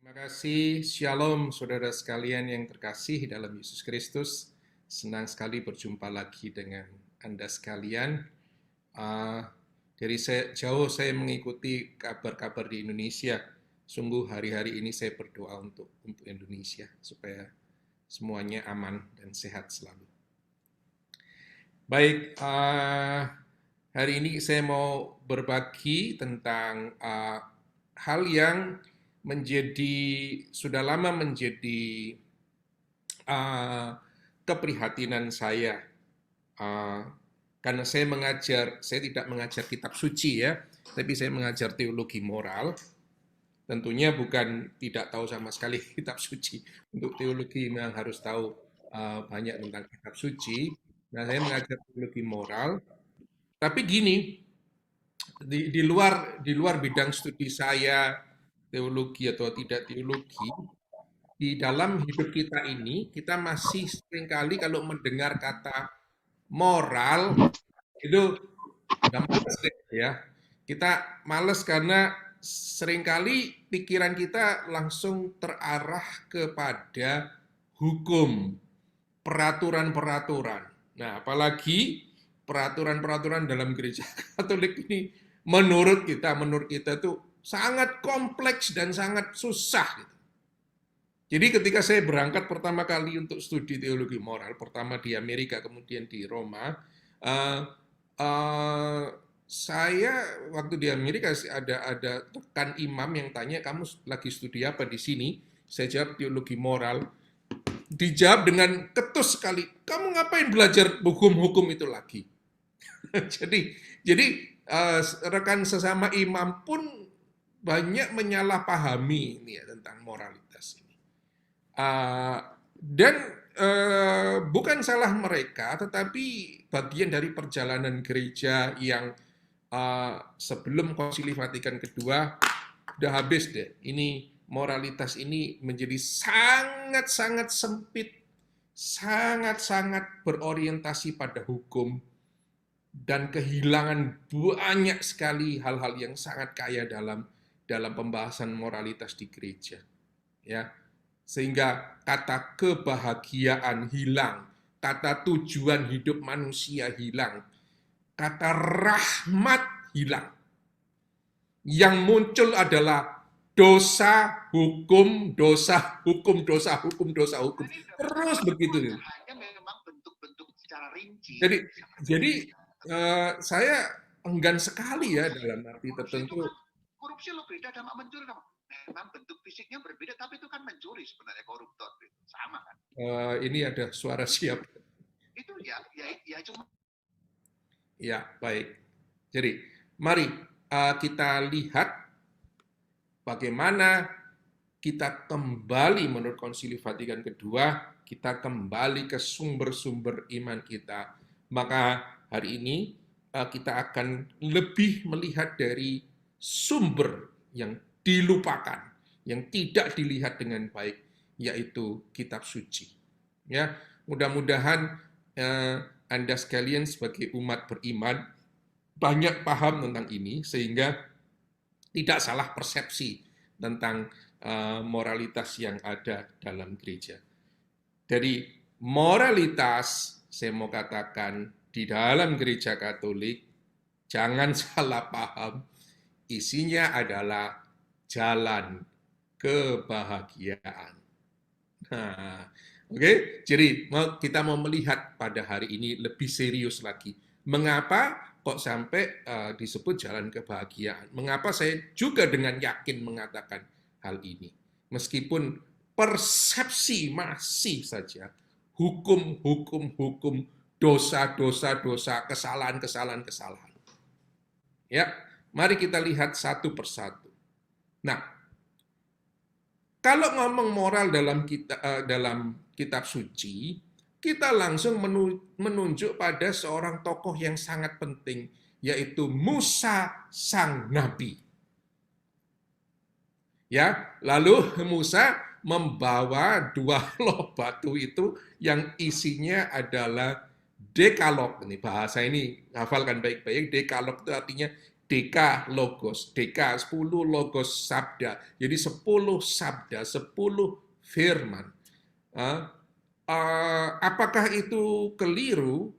Terima kasih, Shalom saudara sekalian yang terkasih dalam Yesus Kristus. Senang sekali berjumpa lagi dengan Anda sekalian. Dari jauh saya mengikuti kabar-kabar di Indonesia. Sungguh hari-hari ini saya berdoa untuk Indonesia supaya semuanya aman dan sehat selalu. Baik, hari ini saya mau berbagi tentang hal yang sudah lama menjadi keprihatinan saya, karena saya tidak mengajar kitab suci ya, tapi saya mengajar teologi moral. Tentunya bukan tidak tahu sama sekali kitab suci. Untuk teologi memang harus tahu banyak tentang kitab suci. Nah, saya mengajar teologi moral. Tapi gini, di luar bidang studi saya teologi atau tidak teologi, di dalam hidup kita ini kita masih seringkali kalau mendengar kata moral itu udah males deh ya. Kita males karena seringkali pikiran kita langsung terarah kepada hukum, peraturan-peraturan. Nah, apalagi peraturan-peraturan dalam gereja Katolik ini menurut kita tuh sangat kompleks dan sangat susah gitu. Jadi ketika saya berangkat pertama kali untuk studi teologi moral, pertama di Amerika, kemudian di Roma, uh, uh, saya waktu di Amerika ada rekan imam yang tanya, kamu lagi studi apa di sini? Saya jawab teologi moral. Dijawab dengan ketus sekali, kamu ngapain belajar hukum-hukum itu lagi? jadi rekan sesama imam pun banyak menyalahpahami ini ya, tentang moralitas ini. Dan bukan salah mereka, tetapi bagian dari perjalanan gereja yang sebelum Konsili Vatikan kedua udah habis deh. Ini moralitas ini menjadi sangat-sangat sempit, sangat-sangat berorientasi pada hukum, dan kehilangan banyak sekali hal-hal yang sangat kaya dalam pembahasan moralitas di gereja. Ya, sehingga kata kebahagiaan hilang, kata tujuan hidup manusia hilang, kata rahmat hilang. Yang muncul adalah dosa, hukum, dosa, hukum, dosa, hukum, dosa, hukum. Terus begitu. Memang bentuk-bentuk secara rinci. Jadi saya enggan sekali ya dalam arti tertentu. Korupsi lo beda sama mencuri. Memang bentuk fisiknya berbeda, tapi itu kan mencuri sebenarnya, koruptor. Sama kan? Ini ada suara siapa? Itu ya cuma. Ya, baik. Jadi, mari kita lihat bagaimana kita kembali menurut Konsili Vatikan kedua, kita kembali ke sumber-sumber iman kita. Maka hari ini kita akan lebih melihat dari sumber yang dilupakan, yang tidak dilihat dengan baik, yaitu kitab suci. Ya, mudah-mudahan Anda sekalian sebagai umat beriman banyak paham tentang ini sehingga tidak salah persepsi tentang moralitas yang ada dalam gereja. Dari moralitas, saya mau katakan di dalam gereja Katolik, jangan salah paham, isinya adalah jalan kebahagiaan. Nah, oke, jadi kita mau melihat pada hari ini lebih serius lagi. Mengapa kok sampai disebut jalan kebahagiaan? Mengapa saya juga dengan yakin mengatakan hal ini? Meskipun persepsi masih saja hukum, dosa, kesalahan. Ya, mari kita lihat satu persatu. Nah, kalau ngomong moral dalam kitab suci, kita langsung menunjuk pada seorang tokoh yang sangat penting, yaitu Musa sang nabi. Ya, lalu Musa membawa 2 loh batu itu yang isinya adalah dekalog. Ini bahasa ini hafalkan baik-baik. Dekalog itu artinya Deka logos, deka 10 logos sabda. Jadi 10 sabda, 10 firman. Apakah itu keliru?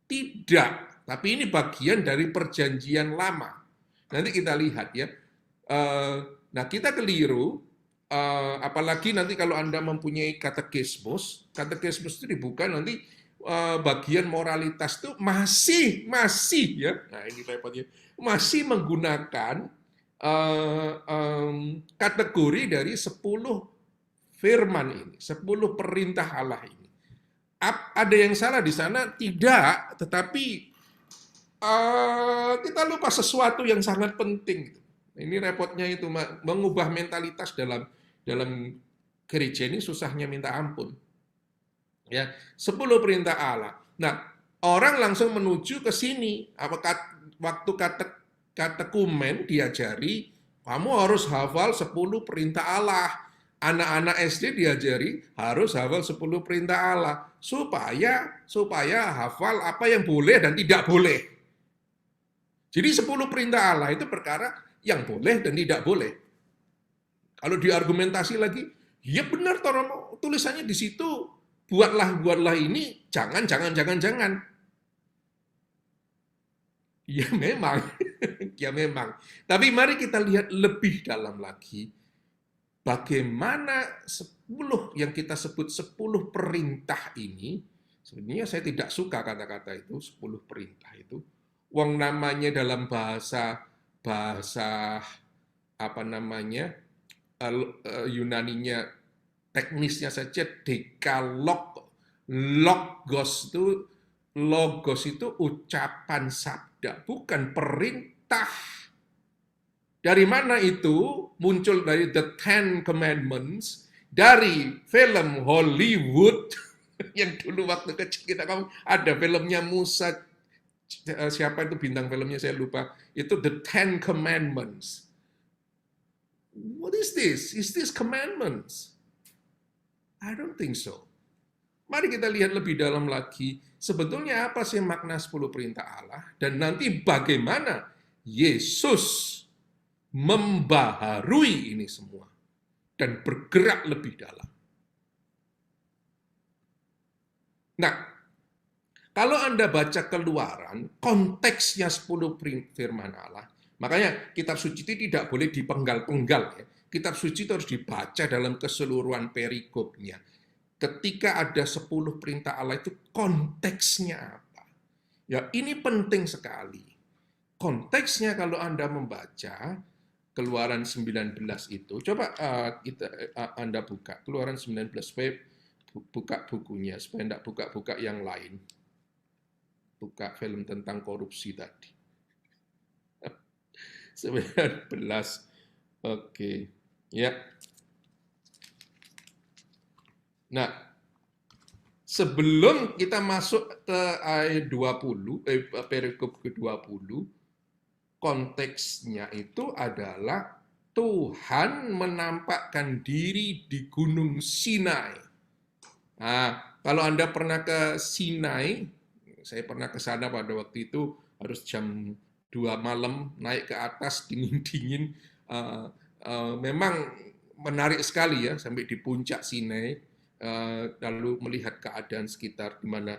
Tidak, tapi ini bagian dari perjanjian lama. Nanti kita lihat ya. Nah, kita keliru, apalagi nanti kalau Anda mempunyai katekismus itu dibuka nanti bagian moralitas itu masih ya. Nah, ini repotnya. Masih menggunakan kategori dari 10 firman ini, 10 perintah Allah ini. Ada yang salah di sana? Tidak, tetapi kita lupa sesuatu yang sangat penting. Ini repotnya itu, mengubah mentalitas dalam gereja ini susahnya minta ampun. Ya, 10 perintah Allah. Nah, orang langsung menuju ke sini. Waktu katekumen diajari, kamu harus hafal 10 perintah Allah. Anak-anak SD diajari harus hafal 10 perintah Allah supaya hafal apa yang boleh dan tidak boleh. Jadi 10 perintah Allah itu perkara yang boleh dan tidak boleh. Kalau diargumentasi lagi, ya benar toh tulisannya di situ, buatlah ini, jangan. Ya memang, ya memang. Tapi mari kita lihat lebih dalam lagi, bagaimana 10 yang kita sebut 10 perintah ini. Sebenarnya saya tidak suka kata-kata itu, 10 perintah itu. Wong namanya dalam bahasa apa namanya, Yunaninya, teknisnya saja dekalog. Logos itu ucapan sabda, bukan perintah. Dari mana itu? Muncul dari The Ten Commandments, dari film Hollywood, yang dulu waktu kecil kita ada filmnya Musa, siapa itu bintang filmnya saya lupa, itu The Ten Commandments. What is this? Is this commandments? I don't think so. Mari kita lihat lebih dalam lagi, sebetulnya apa sih makna 10 perintah Allah, dan nanti bagaimana Yesus membaharui ini semua dan bergerak lebih dalam. Nah, kalau Anda baca Keluaran, konteksnya 10 firman Allah, makanya kitab suci itu tidak boleh dipenggal-penggal ya. Kitab suci itu harus dibaca dalam keseluruhan perikopnya. Ketika ada 10 perintah Allah itu konteksnya apa? Ya, ini penting sekali. Konteksnya kalau Anda membaca Keluaran 19 itu, coba Anda buka Keluaran 19, supaya buka bukunya, supaya tidak buka-buka yang lain. Buka film tentang korupsi tadi. 19, oke. Ya. Nah, sebelum kita masuk ke ayat 20, perikop ke-20, konteksnya itu adalah Tuhan menampakkan diri di Gunung Sinai. Nah, kalau Anda pernah ke Sinai, saya pernah ke sana pada waktu itu, harus jam 2 malam, naik ke atas, dingin-dingin. Memang menarik sekali ya, sampai di puncak Sinai. Lalu melihat keadaan sekitar di mana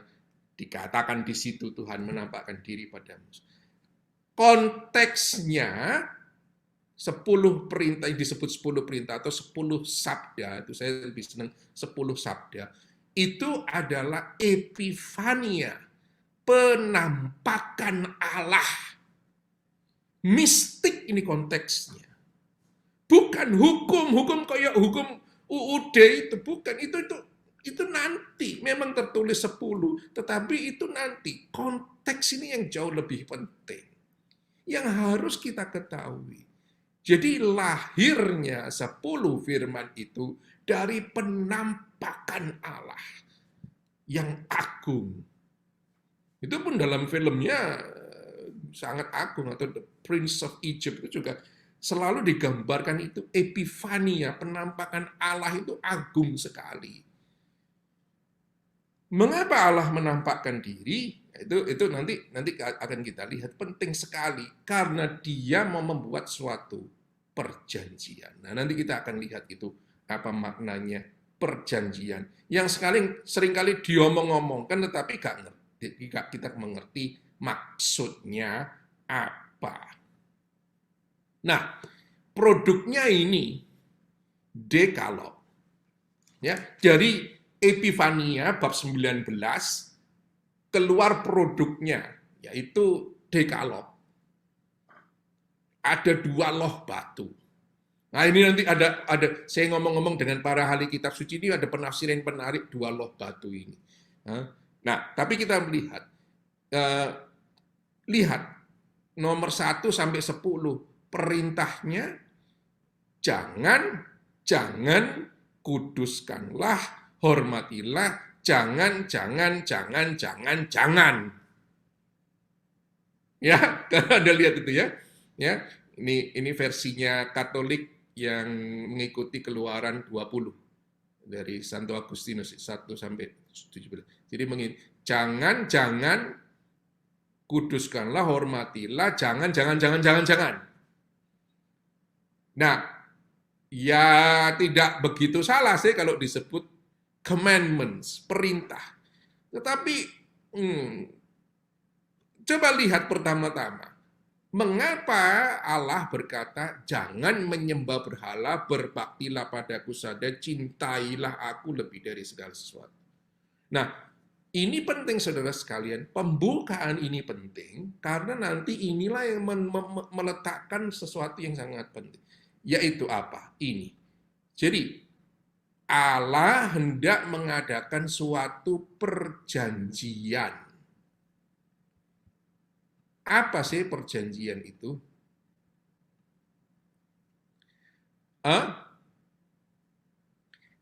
dikatakan di situ Tuhan menampakkan diri padamu. Konteksnya 10 perintah, yang disebut 10 perintah atau 10 sabda, itu saya lebih senang 10 sabda, itu adalah epifania, penampakan Allah. Mistik ini konteksnya. Bukan hukum kayak hukum UUD itu, bukan, itu nanti, memang tertulis 10, tetapi itu nanti, konteks ini yang jauh lebih penting, yang harus kita ketahui. Jadi lahirnya 10 firman itu dari penampakan Allah yang agung. Itu pun dalam filmnya sangat agung, atau The Prince of Egypt itu juga selalu digambarkan itu epifania, penampakan Allah itu agung sekali. Mengapa Allah menampakkan diri? Itu nanti akan kita lihat penting sekali karena dia mau membuat suatu perjanjian. Nah, nanti kita akan lihat itu apa maknanya perjanjian. Yang seringkali diomong-omongkan tetapi kita mengerti maksudnya apa. Nah, produknya ini dekalog. Ya, dari Epifania bab 19 keluar produknya, yaitu dekalog. Ada 2 loh batu. Nah, ini nanti ada saya ngomong-ngomong dengan para ahli kitab suci ini ada penafsiran penarik 2 loh batu ini. Nah, tapi kita melihat lihat nomor 1 sampai 10 perintahnya jangan kuduskanlah, hormatilah, jangan. Ya, Anda lihat itu ya. Ya, ini versinya Katolik yang mengikuti Keluaran 20 dari Santo Agustinus 1 sampai 17. Jadi jangan kuduskanlah, hormatilah, jangan. Nah, ya tidak begitu salah sih kalau disebut commandments, perintah. Tetapi coba lihat pertama-tama, mengapa Allah berkata, jangan menyembah berhala, berbaktilah padaku saja, cintailah aku lebih dari segala sesuatu. Nah, ini penting saudara sekalian, pembukaan ini penting, karena nanti inilah yang meletakkan sesuatu yang sangat penting. Yaitu apa? Ini. Jadi, Allah hendak mengadakan suatu perjanjian. Apa sih perjanjian itu?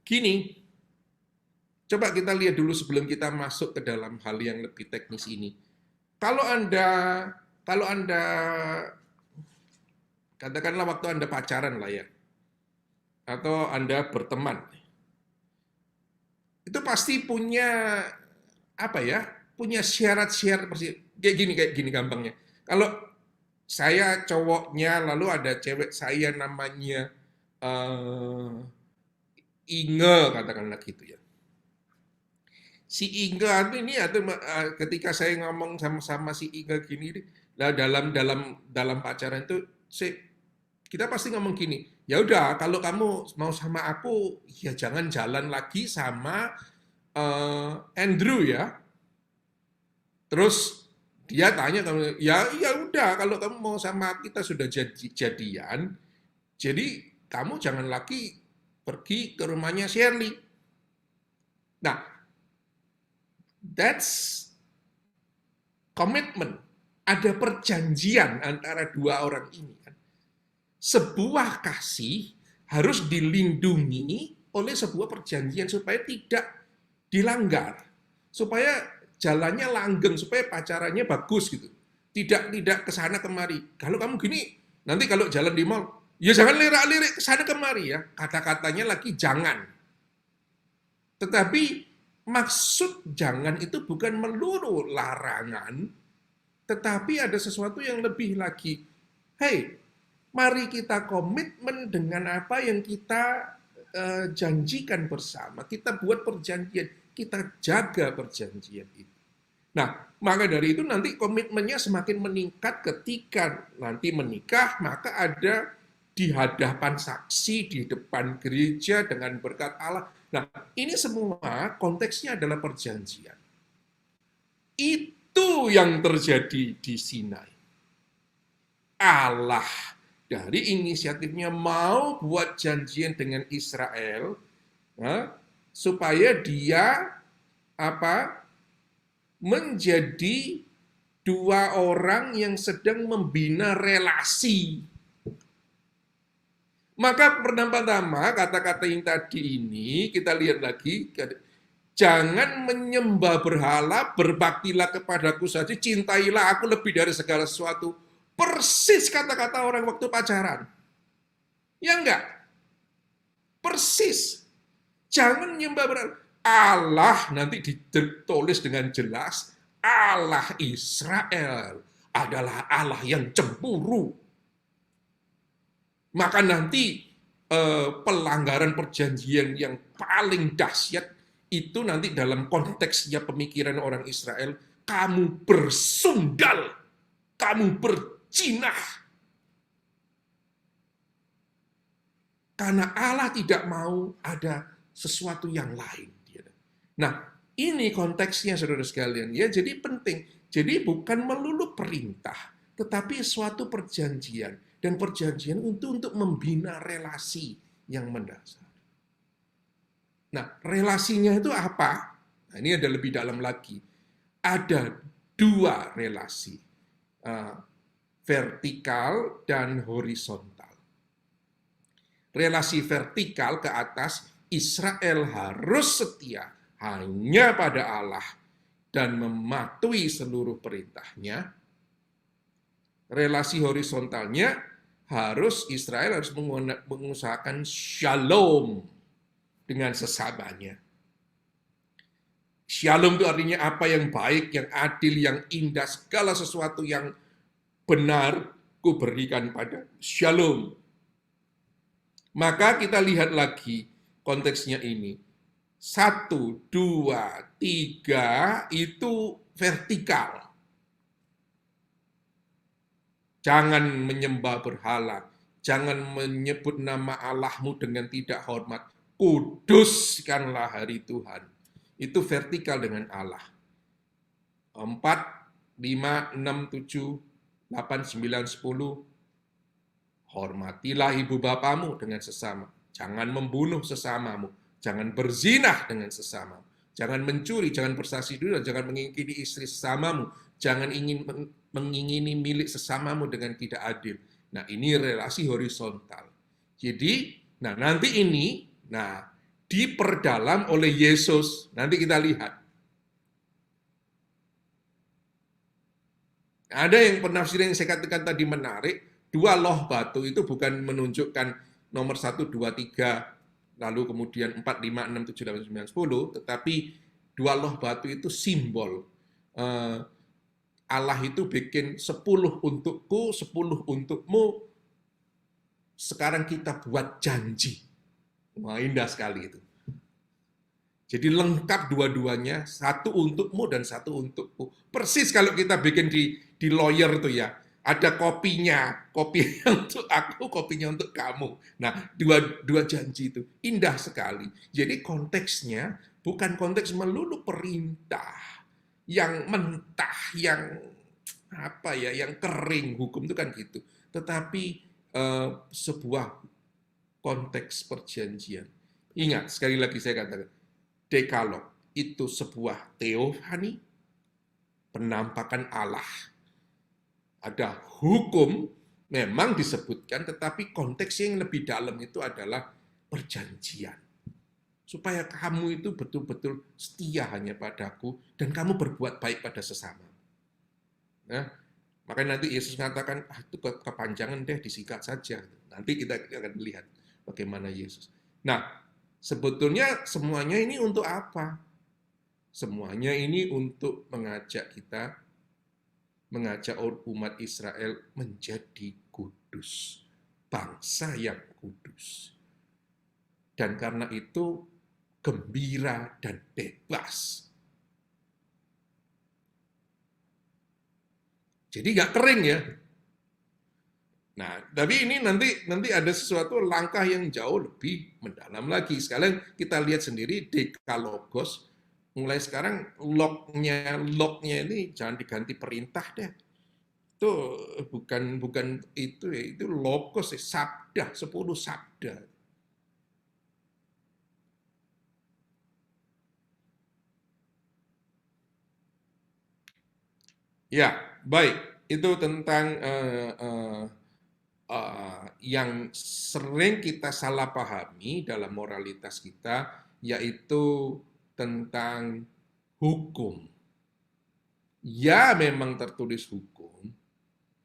Gini, coba kita lihat dulu sebelum kita masuk ke dalam hal yang lebih teknis ini. Kalau Anda katakanlah waktu Anda pacaran lah ya, atau Anda berteman, itu pasti punya apa ya? Punya syarat-syarat kayak gini gampangnya. Kalau saya cowoknya, lalu ada cewek saya namanya Inge, katakanlah gitu ya. Si Inge ini ketika saya ngomong sama si Inge gini, lah dalam pacaran itu kita pasti ngomong gini, ya udah kalau kamu mau sama aku, ya jangan jalan lagi sama Andrew ya. Terus dia tanya kamu, ya udah kalau kamu mau sama kita sudah jadian, jadi kamu jangan lagi pergi ke rumahnya Shirley. Nah, that's commitment. Ada perjanjian antara 2 orang ini. Sebuah kasih harus dilindungi oleh sebuah perjanjian supaya tidak dilanggar. Supaya jalannya langgeng, supaya pacarannya bagus gitu. Tidak kesana kemari. Kalau kamu gini, nanti kalau jalan di mall, ya jangan lirik-lirik kesana kemari ya. Kata-katanya lagi jangan. Tetapi maksud jangan itu bukan melulu larangan, tetapi ada sesuatu yang lebih lagi. Hey, mari kita komitmen dengan apa yang kita janjikan bersama. Kita buat perjanjian, kita jaga perjanjian itu. Nah, maka dari itu nanti komitmennya semakin meningkat ketika nanti menikah, maka ada di hadapan saksi, di depan gereja dengan berkat Allah. Nah, ini semua konteksnya adalah perjanjian. Itu yang terjadi di Sinai. Allah dari inisiatifnya mau buat janjian dengan Israel supaya dia menjadi 2 orang yang sedang membina relasi. Maka pertama-tama kata-kata yang tadi ini kita lihat lagi, jangan menyembah berhala, berbaktilah kepadaku saja, cintailah aku lebih dari segala sesuatu. Persis kata-kata orang waktu pacaran. Ya enggak? Persis. Jangan menyembah berhala. Allah nanti ditulis dengan jelas, Allah Israel adalah Allah yang cemburu. Maka nanti pelanggaran perjanjian yang paling dahsyat itu nanti dalam konteksnya pemikiran orang Israel, kamu bersundal, kamu berjinah. Karena Allah tidak mau ada sesuatu yang lain. Nah, ini konteksnya saudara sekalian ya, jadi penting. Jadi bukan melulu perintah, tetapi suatu perjanjian. Dan perjanjian untuk membina relasi yang mendasar. Nah, relasinya itu apa? Nah, ini ada lebih dalam lagi. Ada dua relasi, vertikal dan horizontal. Relasi vertikal ke atas, Israel harus setia hanya pada Allah dan mematuhi seluruh perintahnya. Relasi horizontalnya Israel harus mengusahakan shalom dengan sesamanya. Shalom itu artinya apa yang baik, yang adil, yang indah, segala sesuatu yang benar ku berikan pada shalom. Maka kita lihat lagi konteksnya ini. 1, 2, 3 itu vertikal. Jangan menyembah berhala. Jangan menyebut nama Allahmu dengan tidak hormat. Kuduskanlah hari Tuhan. Itu vertikal dengan Allah. 4, 5, 6, 7, 8, 9, 10. Hormatilah ibu bapamu dengan sesama. Jangan membunuh sesamamu. Jangan berzinah dengan sesamamu. Jangan mencuri, jangan bersaksi dulu, jangan mengingini istri sesamamu. Jangan mengingini milik sesamamu dengan tidak adil. Nah, ini relasi horizontal. Jadi, nanti ini, diperdalam oleh Yesus. Nanti kita lihat. Ada yang penafsiran yang saya katakan tadi menarik, 2 loh batu itu bukan menunjukkan nomor 1, 2, 3, lalu kemudian 4, 5, 6, 7, 8, 9, 10, tetapi 2 loh batu itu simbol. Allah itu bikin 10 untukku, 10 untukmu. Sekarang kita buat janji. Wah, indah sekali itu. Jadi lengkap dua-duanya, 1 untukmu dan 1 untukku. Persis kalau kita bikin di lawyer tuh ya, ada kopinya untuk aku, kopinya untuk kamu. Nah, dua janji itu indah sekali. Jadi konteksnya bukan konteks melulu perintah yang mentah, yang yang kering, hukum itu kan gitu. Tetapi sebuah konteks perjanjian. Ingat, sekali lagi saya katakan, Dekalog itu sebuah teofani, penampakan Allah. Ada hukum, memang disebutkan, tetapi konteks yang lebih dalam itu adalah perjanjian. Supaya kamu itu betul-betul setia hanya padaku, dan kamu berbuat baik pada sesama. Nah, makanya nanti Yesus mengatakan, itu kepanjangan deh, disikat saja. Nanti kita akan lihat bagaimana Yesus. Nah, sebetulnya semuanya ini untuk apa? Semuanya ini untuk mengajak umat Israel menjadi kudus. Bangsa yang kudus. Dan karena itu, gembira dan bebas. Jadi nggak kering ya. Nah, tapi ini nanti ada sesuatu langkah yang jauh lebih mendalam lagi. Sekalian kita lihat sendiri Dekalogos, mulai sekarang lognya ini jangan diganti perintah deh. Itu bukan itu ya, itu logos ya, sabda, 10 sabda. Ya, baik. Itu tentang yang sering kita salah pahami dalam moralitas kita, yaitu tentang hukum. Ya, memang tertulis hukum,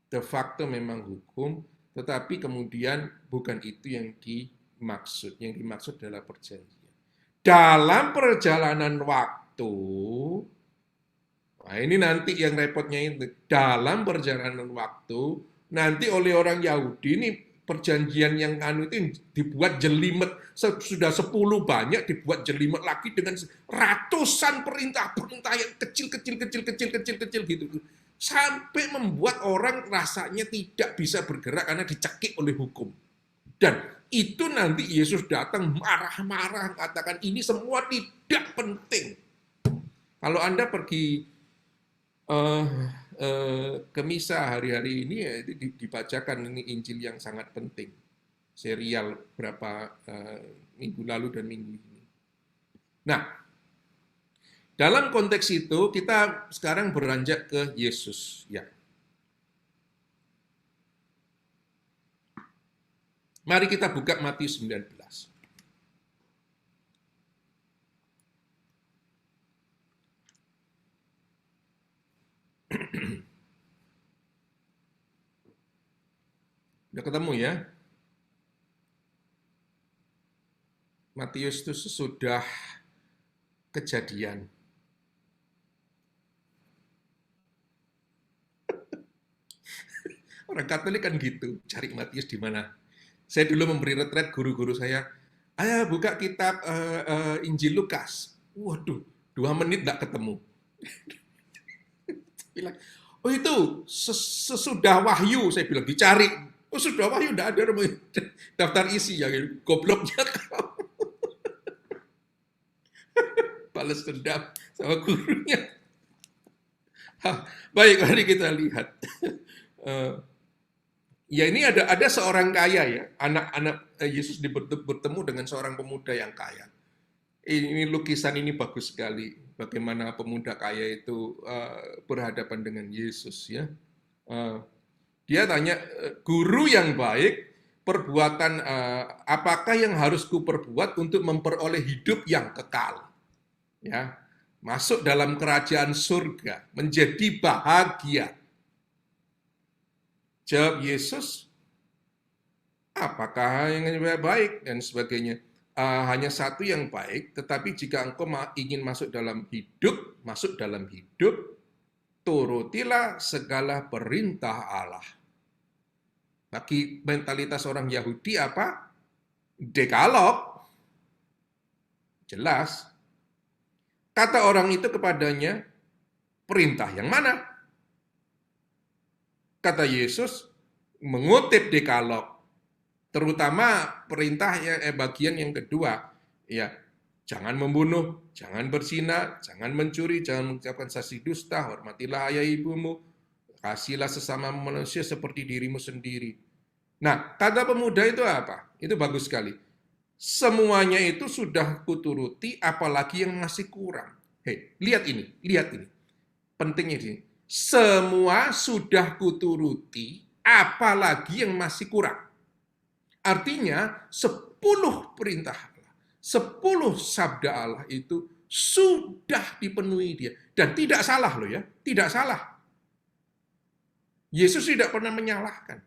de facto memang hukum, tetapi kemudian bukan itu yang dimaksud. Yang dimaksud adalah perjanjian. Dalam perjalanan waktu, Nah, ini nanti yang repotnya itu. Dalam perjalanan waktu, nanti oleh orang Yahudi ini perjanjian yang anu itu dibuat jelimet. Sudah 10 banyak dibuat jelimet lagi dengan ratusan perintah-perintah yang kecil gitu. Sampai membuat orang rasanya tidak bisa bergerak karena dicekik oleh hukum. Dan itu nanti Yesus datang marah-marah katakan ini semua tidak penting. Kalau Anda pergi eh, ke misa hari-hari ini ya itu dibacakan ini Injil yang sangat penting. Serial berapa minggu lalu dan minggu ini. Nah, dalam konteks itu kita sekarang beranjak ke Yesus, ya. Mari kita buka Matius 19. Udah ketemu ya? Matius itu sesudah kejadian. Orang Katolik kan gitu, cari Matius di mana. Saya dulu memberi retret guru-guru saya, ayo buka kitab Injil Lukas. Waduh, 2 menit nggak ketemu. Bilang, oh itu sesudah Wahyu, saya bilang dicari. Oh sudah Wahyu, nggak ada daftar isi ya, gobloknya kau. Balas dendam sama gurunya. Hah, baik, mari kita lihat. Ya ini ada seorang kaya ya, anak-anak Yesus bertemu dengan seorang pemuda yang kaya. Ini lukisan ini bagus sekali, bagaimana pemuda kaya itu berhadapan dengan Yesus ya. Dia tanya, guru yang baik, perbuatan apakah yang harus kuperbuat untuk memperoleh hidup yang kekal? Ya, masuk dalam kerajaan surga, menjadi bahagia. Jawab Yesus, apakah yang baik dan sebagainya. Hanya satu yang baik, tetapi jika engkau ingin masuk dalam hidup, turutilah segala perintah Allah. Bagi mentalitas orang Yahudi apa? Dekalog. Jelas. Kata orang itu kepadanya, perintah yang mana? Kata Yesus, mengutip Dekalog, terutama perintah bagian yang kedua, ya, jangan membunuh, jangan berzina, jangan mencuri, jangan mengucapkan saksi dusta, hormatilah ayah ibumu, kasihlah sesama manusia seperti dirimu sendiri. Nah, kata pemuda itu apa? Itu bagus sekali. Semuanya itu sudah kuturuti, apalagi yang masih kurang. Hei, lihat ini. Pentingnya ini. Semua sudah kuturuti, apalagi yang masih kurang. Artinya 10 perintah Allah, 10 sabda Allah itu sudah dipenuhi dia. Dan tidak salah loh ya, tidak salah. Yesus tidak pernah menyalahkan.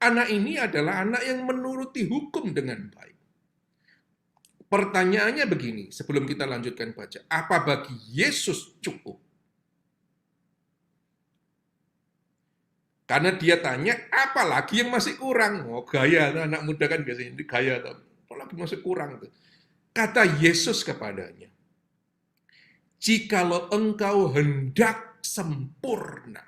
Anak ini adalah anak yang menuruti hukum dengan baik. Pertanyaannya begini, sebelum kita lanjutkan baca, apa bagi Yesus cukup? Karena dia tanya, apalagi yang masih kurang? Oh, gaya, anak muda kan biasanya gaya, apalagi masih kurang. Kata Yesus kepadanya, jikalau engkau hendak sempurna.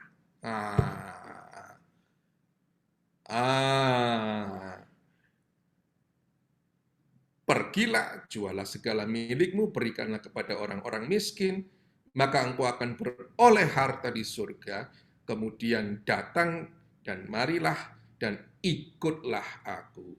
Pergilah, jualah segala milikmu, berikanlah kepada orang-orang miskin, maka engkau akan beroleh harta di surga. Kemudian datang dan marilah dan ikutlah aku.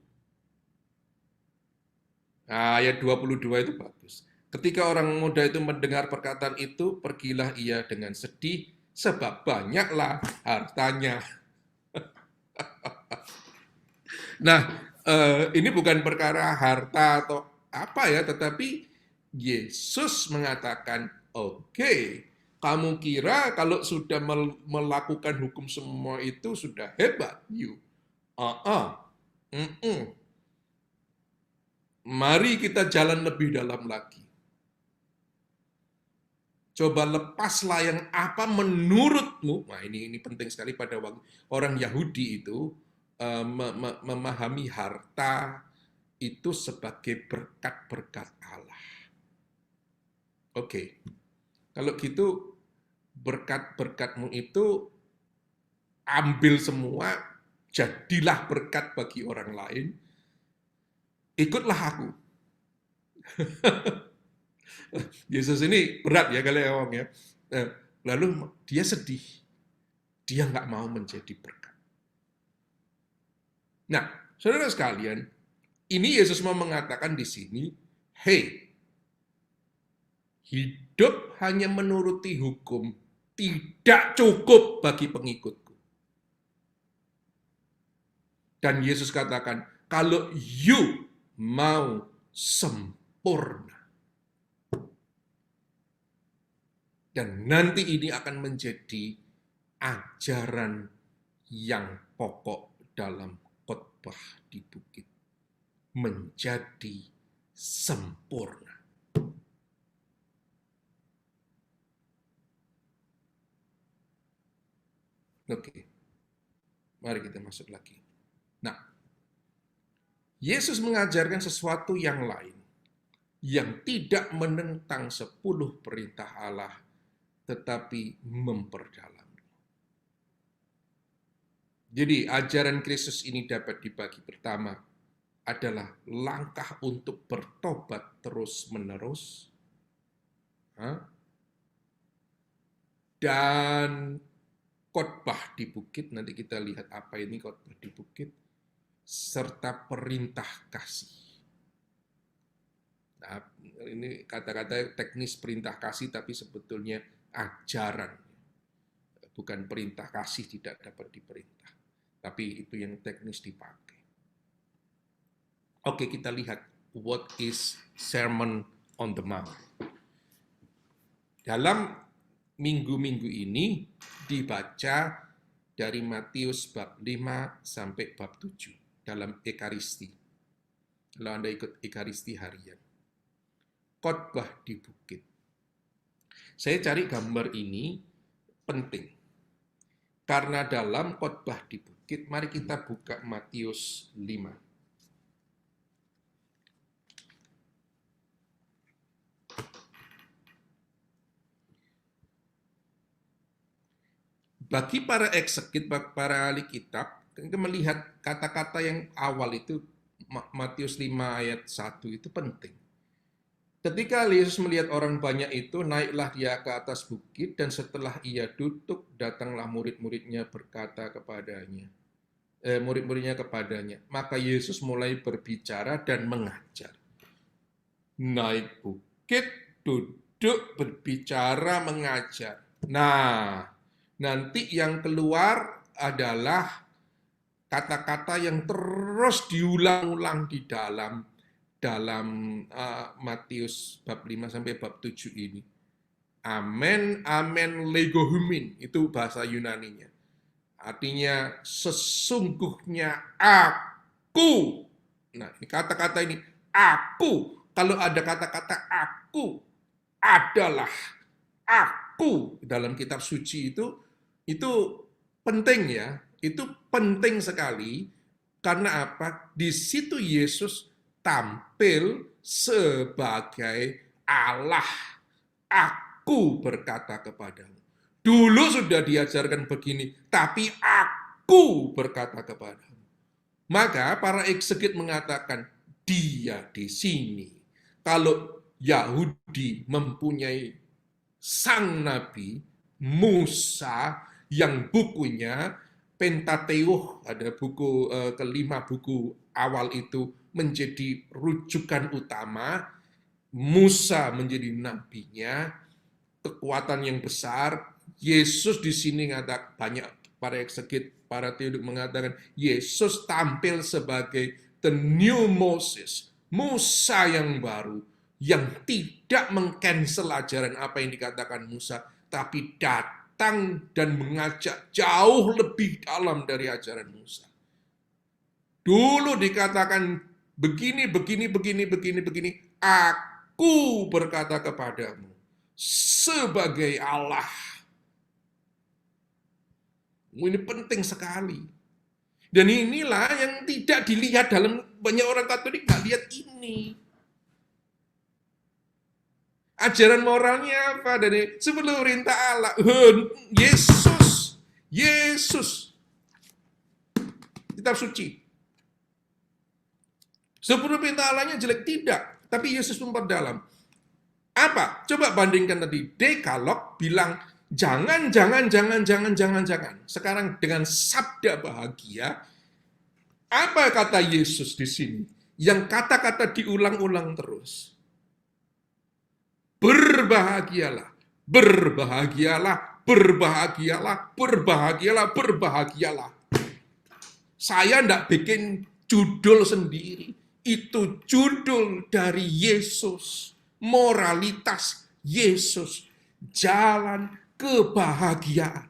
Nah, ayat 22 itu bagus. Ketika orang muda itu mendengar perkataan itu, pergilah ia dengan sedih, sebab banyaklah hartanya. Nah, ini bukan perkara harta atau apa ya, tetapi Yesus mengatakan, oke, kamu kira kalau sudah melakukan hukum semua itu sudah hebat, you. Mari kita jalan lebih dalam lagi. Coba lepaslah yang apa menurutmu. Nah, ini penting sekali pada waktu orang Yahudi itu memahami harta itu sebagai berkat-berkat Allah. Oke, kalau gitu berkat-berkatmu itu ambil semua, jadilah berkat bagi orang lain, ikutlah aku. Yesus ini berat ya kali ya, Om ya. Lalu dia sedih, dia nggak mau menjadi berkat. Nah, saudara sekalian, ini Yesus mau mengatakan di sini, hey, hidup hanya menuruti hukum tidak cukup bagi pengikutku. Dan Yesus katakan, kalau you mau sempurna, dan nanti ini akan menjadi ajaran yang pokok dalam khotbah di bukit, menjadi sempurna. Oke, mari kita masuk lagi. Nah, Yesus mengajarkan sesuatu yang lain, yang tidak menentang 10 perintah Allah, tetapi memperdalam. Jadi ajaran Kristus ini dapat dibagi. Pertama adalah langkah untuk bertobat terus-menerus. Dan khotbah di bukit, nanti kita lihat apa ini khotbah di bukit, serta perintah kasih. Nah, ini kata-kata teknis perintah kasih, tapi sebetulnya ajaran. Bukan perintah kasih tidak dapat diperintah. Tapi itu yang teknis dipakai. Oke, kita lihat what is Sermon on the Mount. Dalam minggu-minggu ini dibaca dari Matius bab 5 sampai bab 7 dalam Ekaristi. Kalau Anda ikut Ekaristi harian. Khotbah di bukit. Saya cari gambar ini penting. Karena dalam khotbah di bukit, mari kita buka Matius 5. Bagi para ekseget, para ahli kitab, kita melihat kata-kata yang awal itu, Matius 5 ayat 1 itu penting. Ketika Yesus melihat orang banyak itu, naiklah dia ke atas bukit, dan setelah ia duduk, datanglah murid-muridnya berkata kepadanya. Murid-muridnya kepadanya. Maka Yesus mulai berbicara dan mengajar. Naik bukit, duduk, berbicara, mengajar. Nah, nanti yang keluar adalah kata-kata yang terus diulang-ulang di dalam Matius bab 5 sampai bab 7 ini. Amen, amen, legohumin, itu bahasa Yunaninya. Artinya sesungguhnya aku. Nah, ini kata-kata ini aku. Kalau ada kata-kata aku adalah aku dalam kitab suci itu penting ya. Itu penting sekali karena apa? Di situ Yesus tampil sebagai Allah. Aku berkata kepadamu. Dulu sudah diajarkan begini, tapi aku berkata kepadamu. Maka para ekseget mengatakan, dia di sini. Kalau Yahudi mempunyai sang nabi Musa yang bukunya Pentateuch, ada buku kelima buku awal itu menjadi rujukan utama, Musa menjadi nabinya, kekuatan yang besar. Yesus di sini ngatakan, banyak para ekseget, para teolog mengatakan Yesus tampil sebagai the new Moses, Musa yang baru, yang tidak mengcancel ajaran apa yang dikatakan Musa, tapi datang dan mengajak jauh lebih dalam dari ajaran Musa. Dulu dikatakan begini, begini, begini, begini, begini. Aku berkata kepadamu. sebagai Allah. Ini penting sekali. Dan inilah yang tidak dilihat dalam banyak orang Katolik, nggak lihat ini. Ajaran moralnya apa? Dari sebelum perintah Allah. Yesus. Kitab suci. Sebelum perintah Allahnya jelek, tidak. Tapi Yesus memperdalam. Apa? Coba bandingkan tadi. Dekalog bilang, jangan. Sekarang dengan sabda bahagia, apa kata Yesus di sini? Yang kata-kata diulang-ulang terus. Berbahagialah. Saya tidak bikin judul sendiri. Itu judul dari Yesus. Moralitas Yesus. Jalan kebahagiaan.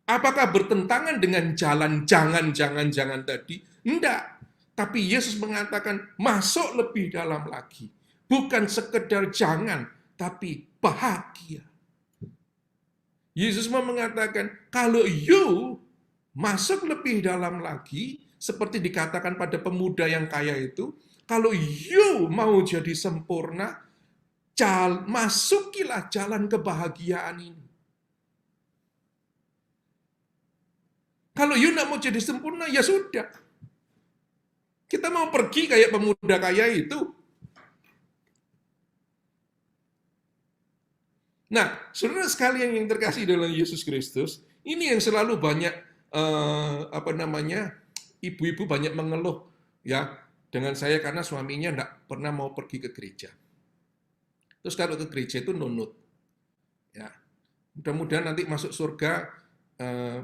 Apakah bertentangan dengan jalan jangan tadi? Enggak. Tapi Yesus mengatakan masuk lebih dalam lagi. Bukan sekedar jangan, tapi bahagia. Yesus mau mengatakan, kalau you masuk lebih dalam lagi, seperti dikatakan pada pemuda yang kaya itu, kalau you mau jadi sempurna, masukilah jalan kebahagiaan ini. Kalau you tidak mau jadi sempurna, ya sudah. Kita mau pergi kayak pemuda kaya itu. Nah, saudara sekalian yang terkasih dalam Yesus Kristus, ini yang selalu banyak ibu-ibu banyak mengeluh ya dengan saya karena suaminya tidak pernah mau pergi ke gereja. Terus kalau ke gereja itu nunut. Ya. Mudah-mudahan nanti masuk surga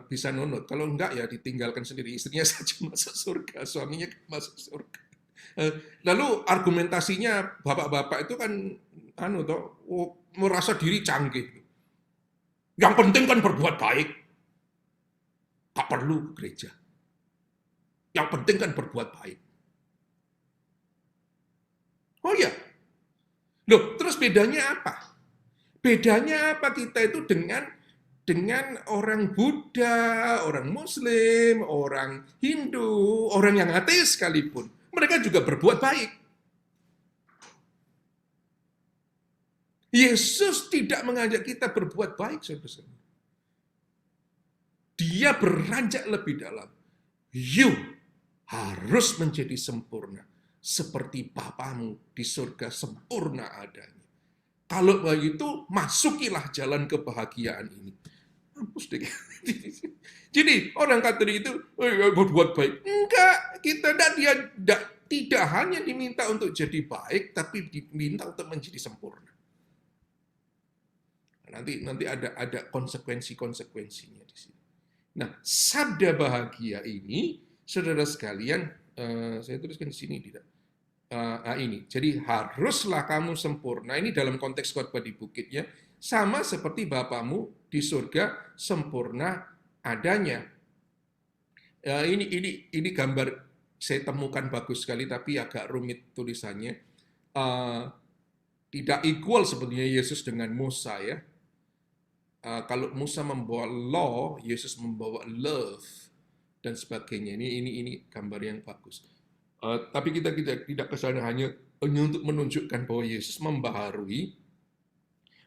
bisa nunut. Kalau enggak ya ditinggalkan sendiri. Istrinya saja masuk surga, suaminya masuk surga. Lalu argumentasinya bapak-bapak itu kan merasa diri canggih. Yang penting kan berbuat baik. Gak perlu gereja. Yang penting kan berbuat baik. Oh ya. Loh, terus bedanya apa? Bedanya apa kita itu dengan orang Buddha, orang Muslim, orang Hindu, orang yang ateis sekalipun. Mereka juga berbuat baik. Yesus tidak mengajak kita berbuat baik, saudara. Dia beranjak lebih dalam. You harus menjadi sempurna. Seperti Bapamu di surga sempurna adanya. Kalau begitu, masukilah jalan kebahagiaan ini. Mampus deh. Jadi orang Katolik itu berbuat baik. Enggak, kita tidak hanya diminta untuk jadi baik, tapi diminta untuk menjadi sempurna. Nanti ada konsekuensinya di sini. Nah, sabda bahagia ini, saudara sekalian, saya tuliskan di sini tidak. Ini, jadi haruslah kamu sempurna. Ini dalam konteks khotbah di bukitnya, sama seperti Bapamu di surga sempurna adanya. Ini gambar saya temukan bagus sekali, tapi agak rumit tulisannya. Tidak equal sebenarnya Yesus dengan Musa ya. Kalau Musa membawa law, Yesus membawa love dan sebagainya. Ini gambar yang bagus. Tapi kita tidak ke sana hanya untuk menunjukkan bahwa Yesus membaharui.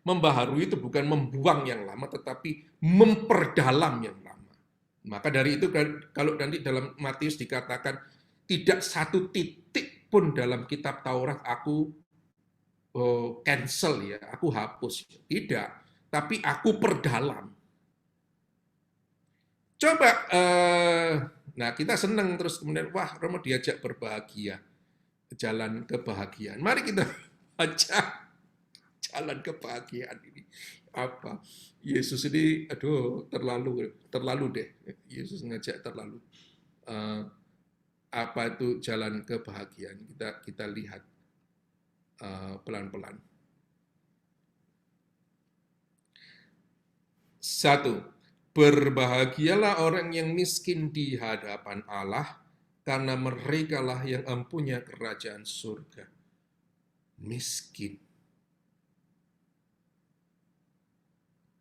Membaharui itu bukan membuang yang lama, tetapi memperdalam yang lama. Maka dari itu, kalau nanti dalam Matius dikatakan, tidak satu titik pun dalam kitab Taurat aku cancel ya, aku hapus. Tidak, tapi aku perdalam. Coba, nah kita senang terus kemudian, wah Romo diajak berbahagia, jalan kebahagiaan. Mari kita baca jalan kebahagiaan ini. Apa? Yesus ini, aduh terlalu deh. Yesus ngajak terlalu. Apa itu jalan kebahagiaan? Kita lihat pelan-pelan. 1. Berbahagialah orang yang miskin di hadapan Allah, karena merekalah yang mempunyai kerajaan surga. miskin.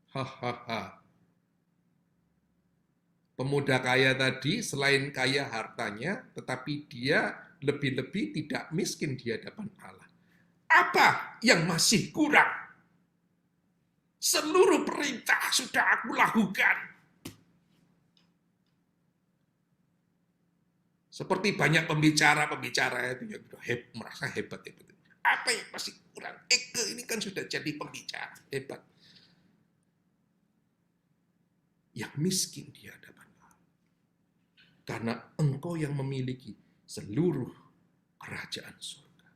Hahaha. Pemuda kaya tadi selain kaya hartanya, tetapi dia lebih-lebih tidak miskin di hadapan Allah. Apa yang masih kurang? Seluruh perintah sudah aku lakukan. Seperti banyak pembicara-pembicara itu yang merasa hebat. Apa yang masih kurang? Ego ini kan sudah jadi pembicara hebat. Yang miskin di hadapan Allah. Karena engkau yang memiliki seluruh kerajaan surga.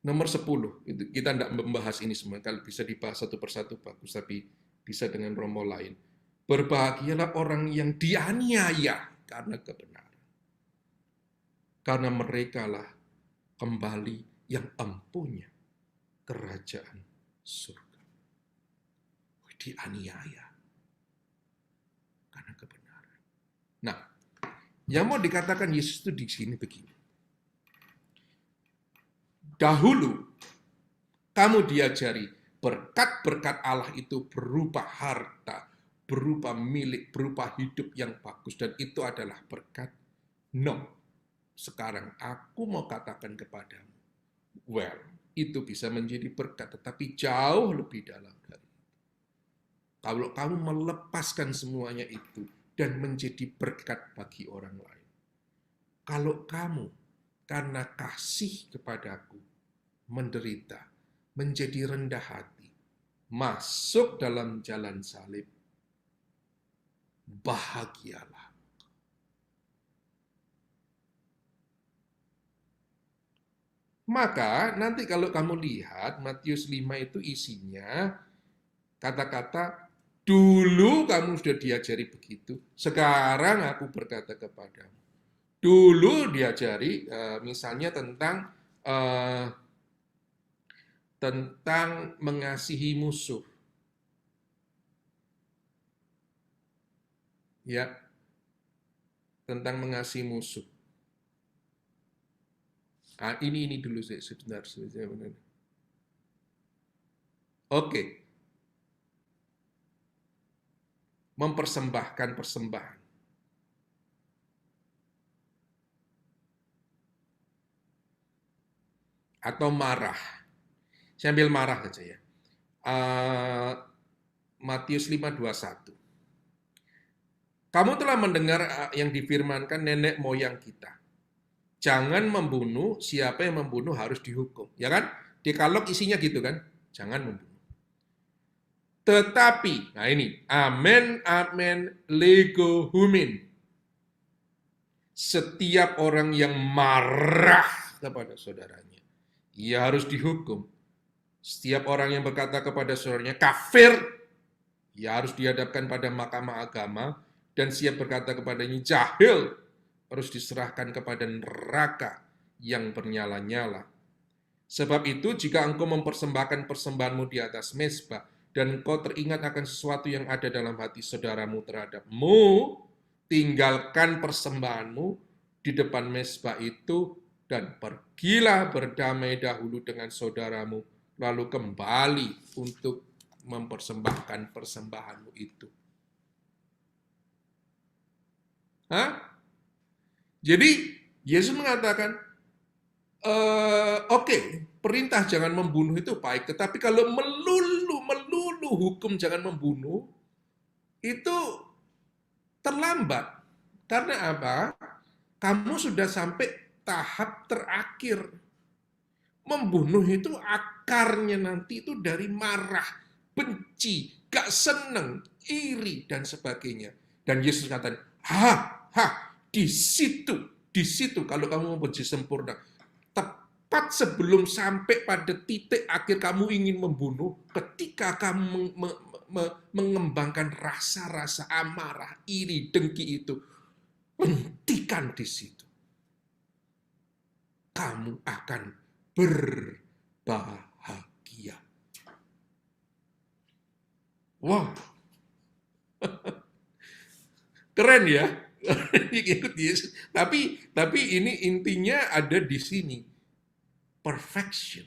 Nomor 10, itu kita tidak membahas ini semua, kalau bisa dibahas satu persatu bagus, tapi bisa dengan romo lain. Berbahagialah orang yang dianiaya karena kebenaran. Karena merekalah kembali yang empunya kerajaan surga. Dianiaya karena kebenaran. Nah, yang mau dikatakan Yesus itu di sini begini. Dahulu kamu diajari berkat-berkat Allah itu berupa harta, berupa milik, berupa hidup yang bagus, dan itu adalah berkat. No, sekarang aku mau katakan kepadamu, well, itu bisa menjadi berkat, tetapi jauh lebih dalam dari itu. Kalau kamu melepaskan semuanya itu dan menjadi berkat bagi orang lain. Kalau kamu karena kasih kepadaku menderita, menjadi rendah hati, masuk dalam jalan salib, bahagialah. Maka nanti kalau kamu lihat Matius 5 itu isinya kata-kata, dulu kamu sudah diajari begitu, sekarang aku berkata kepadamu. Dulu diajari misalnya tentang mengasihi musuh. Ya, tentang mengasihi musuh. Ah, ini dulu sebentar. Oke. Mempersembahkan persembahan. Atau marah. Saya ambil marah saja ya. Matius 5:21. Kamu telah mendengar yang difirmankan nenek moyang kita. Jangan membunuh, siapa yang membunuh harus dihukum. Ya kan? Dekalog isinya gitu kan? Jangan membunuh. Tetapi, nah ini, amen, lego humin. Setiap orang yang marah kepada saudaranya, ia harus dihukum. Setiap orang yang berkata kepada saudaranya kafir, ia harus dihadapkan pada mahkamah agama, dan siap berkata kepadanya jahil, harus diserahkan kepada neraka yang bernyala-nyala. Sebab itu, jika engkau mempersembahkan persembahanmu di atas mezbah, dan engkau teringat akan sesuatu yang ada dalam hati saudaramu terhadapmu, tinggalkan persembahanmu di depan mezbah itu, dan pergilah berdamai dahulu dengan saudaramu, lalu kembali untuk mempersembahkan persembahanmu itu. Jadi Yesus mengatakan, oke, perintah jangan membunuh itu baik, tetapi kalau melulu hukum jangan membunuh, itu terlambat. Karena apa? Kamu sudah sampai tahap terakhir. Membunuh itu akarnya nanti itu dari marah, benci, gak seneng, iri, dan sebagainya. Dan Yesus katakan, di situ kalau kamu mau benci sempurna, tepat sebelum sampai pada titik akhir kamu ingin membunuh, ketika kamu mengembangkan rasa-rasa amarah, iri, dengki itu, hentikan di situ. Kamu akan berbahagia. Wow. Keren ya. Ikut Yesus. Tapi ini intinya ada di sini. Perfection.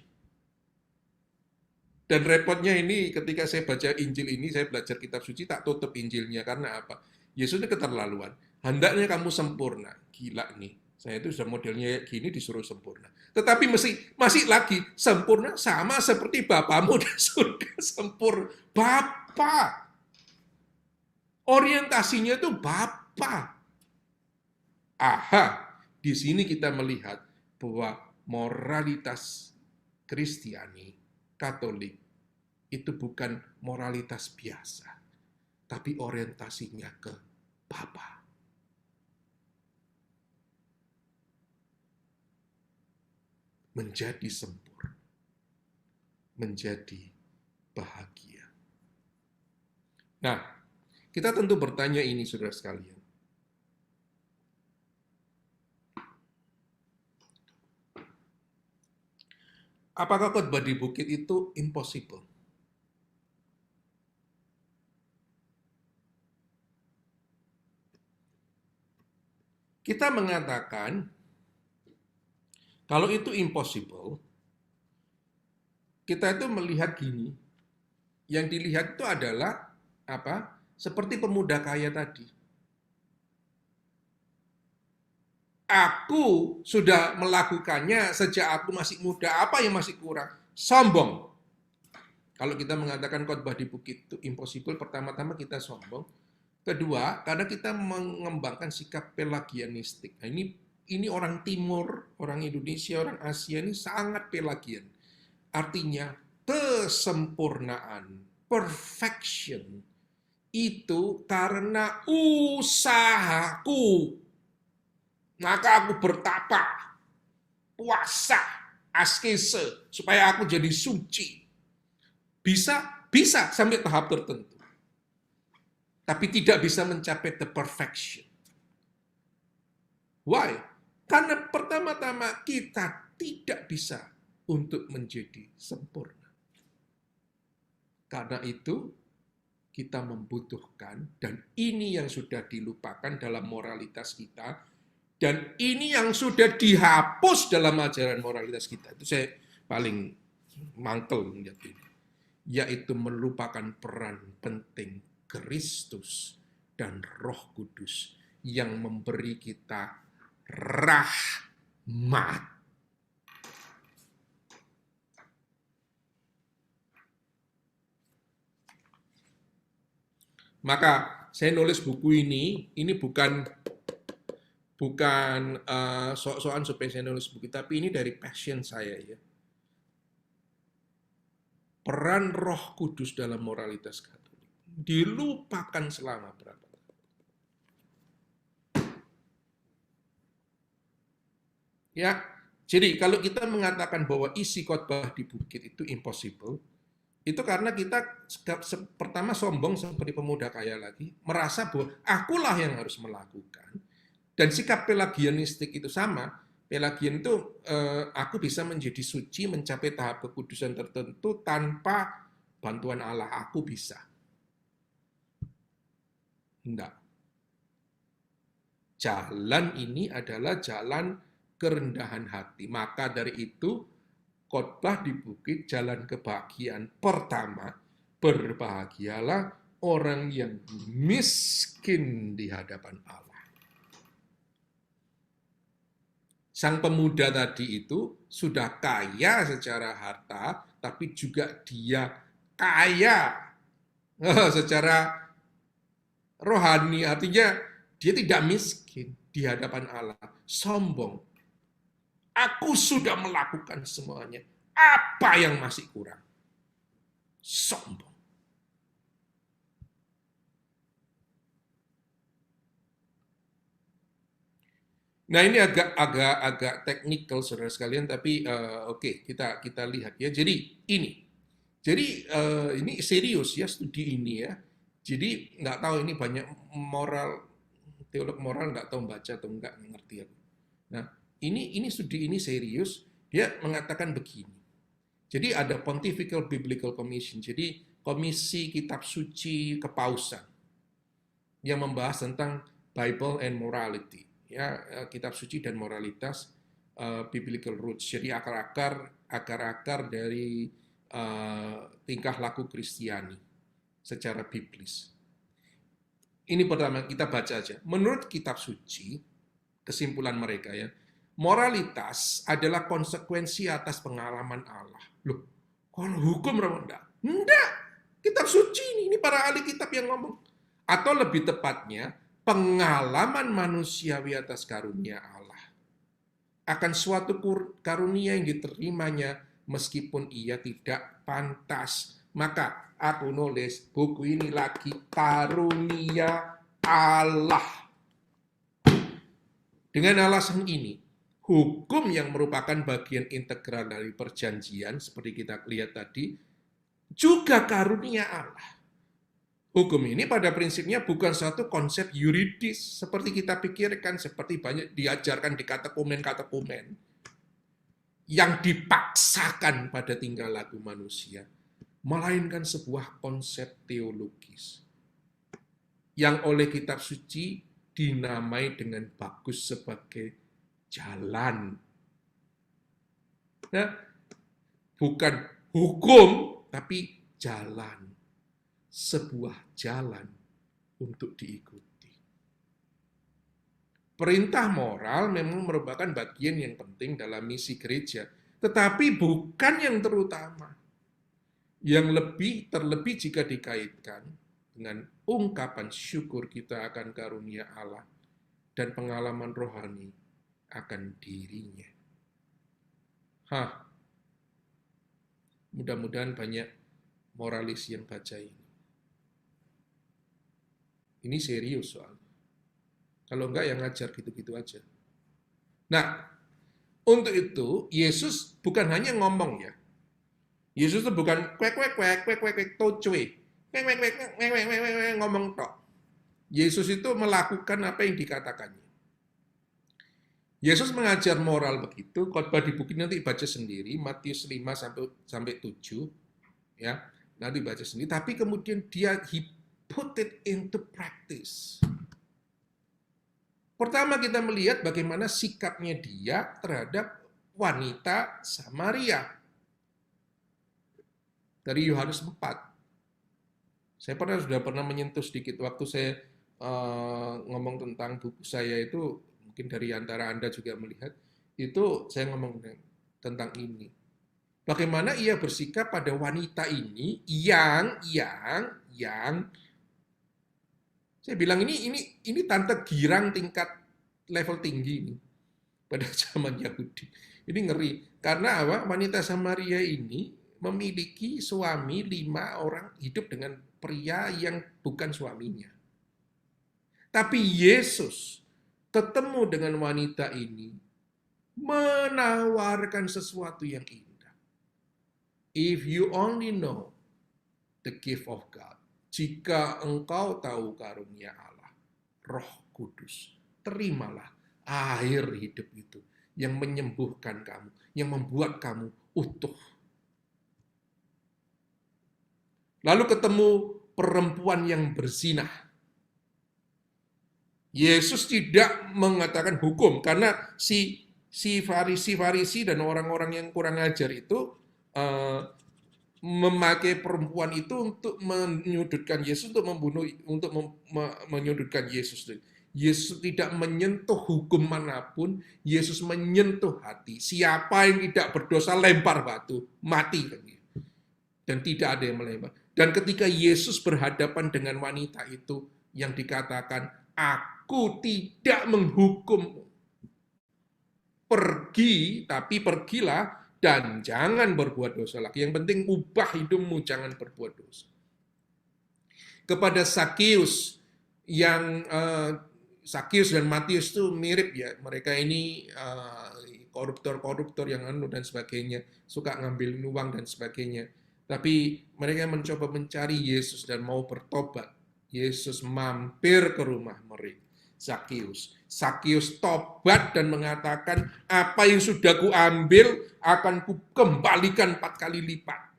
Dan repotnya ini ketika saya baca Injil ini, saya belajar kitab suci, tak tutup Injilnya. Karena apa? Yesus ini keterlaluan. Hendaknya kamu sempurna. Gila nih. Saya itu sudah modelnya gini disuruh sempurna. Tetapi masih lagi sempurna sama seperti Bapamu di surga sempurna. Bapa. Orientasinya itu Bapa. Aha, di sini kita melihat bahwa moralitas Kristiani, Katolik, itu bukan moralitas biasa, tapi orientasinya ke Bapa. Menjadi sempurna, menjadi bahagia. Nah, kita tentu bertanya ini, saudara sekalian. Apakah khotbah di bukit itu impossible? Kita mengatakan, kalau itu impossible, kita itu melihat gini, yang dilihat itu adalah apa? Seperti pemuda kaya tadi. Aku sudah melakukannya sejak aku masih muda. Apa yang masih kurang? Sombong. Kalau kita mengatakan khotbah di bukit itu impossible, pertama-tama kita sombong. Kedua, karena kita mengembangkan sikap pelagianistik. Nah, ini orang Timur, orang Indonesia, orang Asia ini sangat pelagian. Artinya kesempurnaan, perfection, itu karena usahaku. Maka aku bertapa, puasa, askese, supaya aku jadi suci. Bisa sampai tahap tertentu. Tapi tidak bisa mencapai the perfection. Why? Karena pertama-tama kita tidak bisa untuk menjadi sempurna. Karena itu kita membutuhkan, dan ini yang sudah dilupakan dalam moralitas kita, dan ini yang sudah dihapus dalam ajaran moralitas kita. Itu saya paling mangkel melihat ini. Yaitu melupakan peran penting Kristus dan Roh Kudus yang memberi kita rahmat. Maka saya nulis buku ini bukan sok-sokan supaya saya nulis buku, tapi ini dari passion saya ya. Peran Roh Kudus dalam moralitas Katolik dilupakan selama berapa tahun. Ya, jadi kalau kita mengatakan bahwa isi khotbah di bukit itu impossible, itu karena kita pertama sombong seperti pemuda kaya lagi, merasa bahwa akulah yang harus melakukan. Dan sikap pelagianistik itu sama. Pelagian itu aku bisa menjadi suci, mencapai tahap kekudusan tertentu tanpa bantuan Allah. Aku bisa. Enggak. Jalan ini adalah jalan kerendahan hati. Maka dari itu, khotbah di bukit jalan kebahagiaan pertama. Berbahagialah orang yang miskin di hadapan Allah. Sang pemuda tadi itu sudah kaya secara harta, tapi juga dia kaya secara rohani. Artinya dia tidak miskin di hadapan Allah. Sombong. Aku sudah melakukan semuanya. Apa yang masih kurang? Sombong. Nah ini agak teknikal saudara sekalian, tapi oke, kita lihat ya. Jadi ini serius ya studi ini ya. Jadi nggak tahu ini banyak teolog moral nggak tahu baca atau nggak ngerti aku. Nah ini studi ini serius. Dia mengatakan begini. Jadi ada Pontifical Biblical Commission. Jadi komisi kitab suci kepausan yang membahas tentang Bible and morality, ya, kitab suci dan moralitas, biblical roots. Jadi akar-akar dari tingkah laku Kristiani secara biblis. Ini pertama kita baca aja. Menurut kitab suci, kesimpulan mereka ya, moralitas adalah konsekuensi atas pengalaman Allah. Loh, kalau hukum enggak. Kitab suci ini para ahli kitab yang ngomong. Atau lebih tepatnya, pengalaman manusiawi atas karunia Allah. Akan suatu karunia yang diterimanya meskipun ia tidak pantas. Maka aku nulis buku ini lagi, karunia Allah. Dengan alasan ini, hukum yang merupakan bagian integral dari perjanjian, seperti kita lihat tadi, juga karunia Allah. Hukum ini pada prinsipnya bukan suatu konsep yuridis, seperti kita pikirkan, seperti banyak diajarkan di katekumen-katekumen, yang dipaksakan pada tingkah laku manusia, melainkan sebuah konsep teologis, yang oleh kitab suci dinamai dengan bagus sebagai jalan. Nah, bukan hukum, tapi jalan. Sebuah jalan untuk diikuti. Perintah moral memang merupakan bagian yang penting dalam misi gereja, tetapi bukan yang terutama. Yang terlebih jika dikaitkan dengan ungkapan syukur kita akan karunia Allah dan pengalaman rohani akan dirinya. Mudah-mudahan banyak moralis yang baca ini. Ini serius soalnya. Kalau enggak yang ngajar gitu-gitu aja. Nah, untuk itu Yesus bukan hanya ngomong ya. Yesus itu bukan ngomong tok. Yesus itu melakukan apa yang dikatakannya. Yesus mengajar moral begitu, khotbah di bukit nanti baca sendiri, Matius 5 sampai 7 ya. Nanti baca sendiri, tapi kemudian he put it into practice. Pertama kita melihat bagaimana sikapnya dia terhadap wanita Samaria. Dari Yohanes 4. Saya sudah pernah menyentuh sedikit waktu saya ngomong tentang buku saya itu, mungkin dari antara Anda juga melihat, itu saya ngomong tentang ini. Bagaimana ia bersikap pada wanita ini yang saya bilang ini tante girang tingkat level tinggi ini pada zaman Yahudi. Ini ngeri karena apa? Wanita Samaria ini memiliki suami 5 orang, hidup dengan pria yang bukan suaminya. Tapi Yesus ketemu dengan wanita ini, menawarkan sesuatu yang indah. If you only know the gift of God, jika engkau tahu karunia Allah, Roh Kudus, terimalah air hidup itu yang menyembuhkan kamu, yang membuat kamu utuh. Lalu ketemu perempuan yang berzinah. Yesus tidak mengatakan hukum, karena si Farisi dan orang-orang yang kurang ajar itu memakai perempuan itu untuk menyudutkan Yesus, untuk menyudutkan Yesus. Yesus tidak menyentuh hukum manapun, Yesus menyentuh hati. Siapa yang tidak berdosa lempar batu, mati. Dan tidak ada yang melempar. Dan ketika Yesus berhadapan dengan wanita itu, yang dikatakan, aku tidak menghukum. Pergi, tapi pergilah, dan jangan berbuat dosa lagi. Yang penting ubah hidupmu, jangan berbuat dosa. Kepada Sakius, Sakius dan Matius itu mirip ya. Mereka ini koruptor-koruptor yang dan sebagainya. Suka ngambil uang dan sebagainya. Tapi mereka mencoba mencari Yesus dan mau bertobat. Yesus mampir ke rumah mereka. Sakius tobat dan mengatakan, apa yang sudah kuambil akan kukembalikan 4 kali lipat.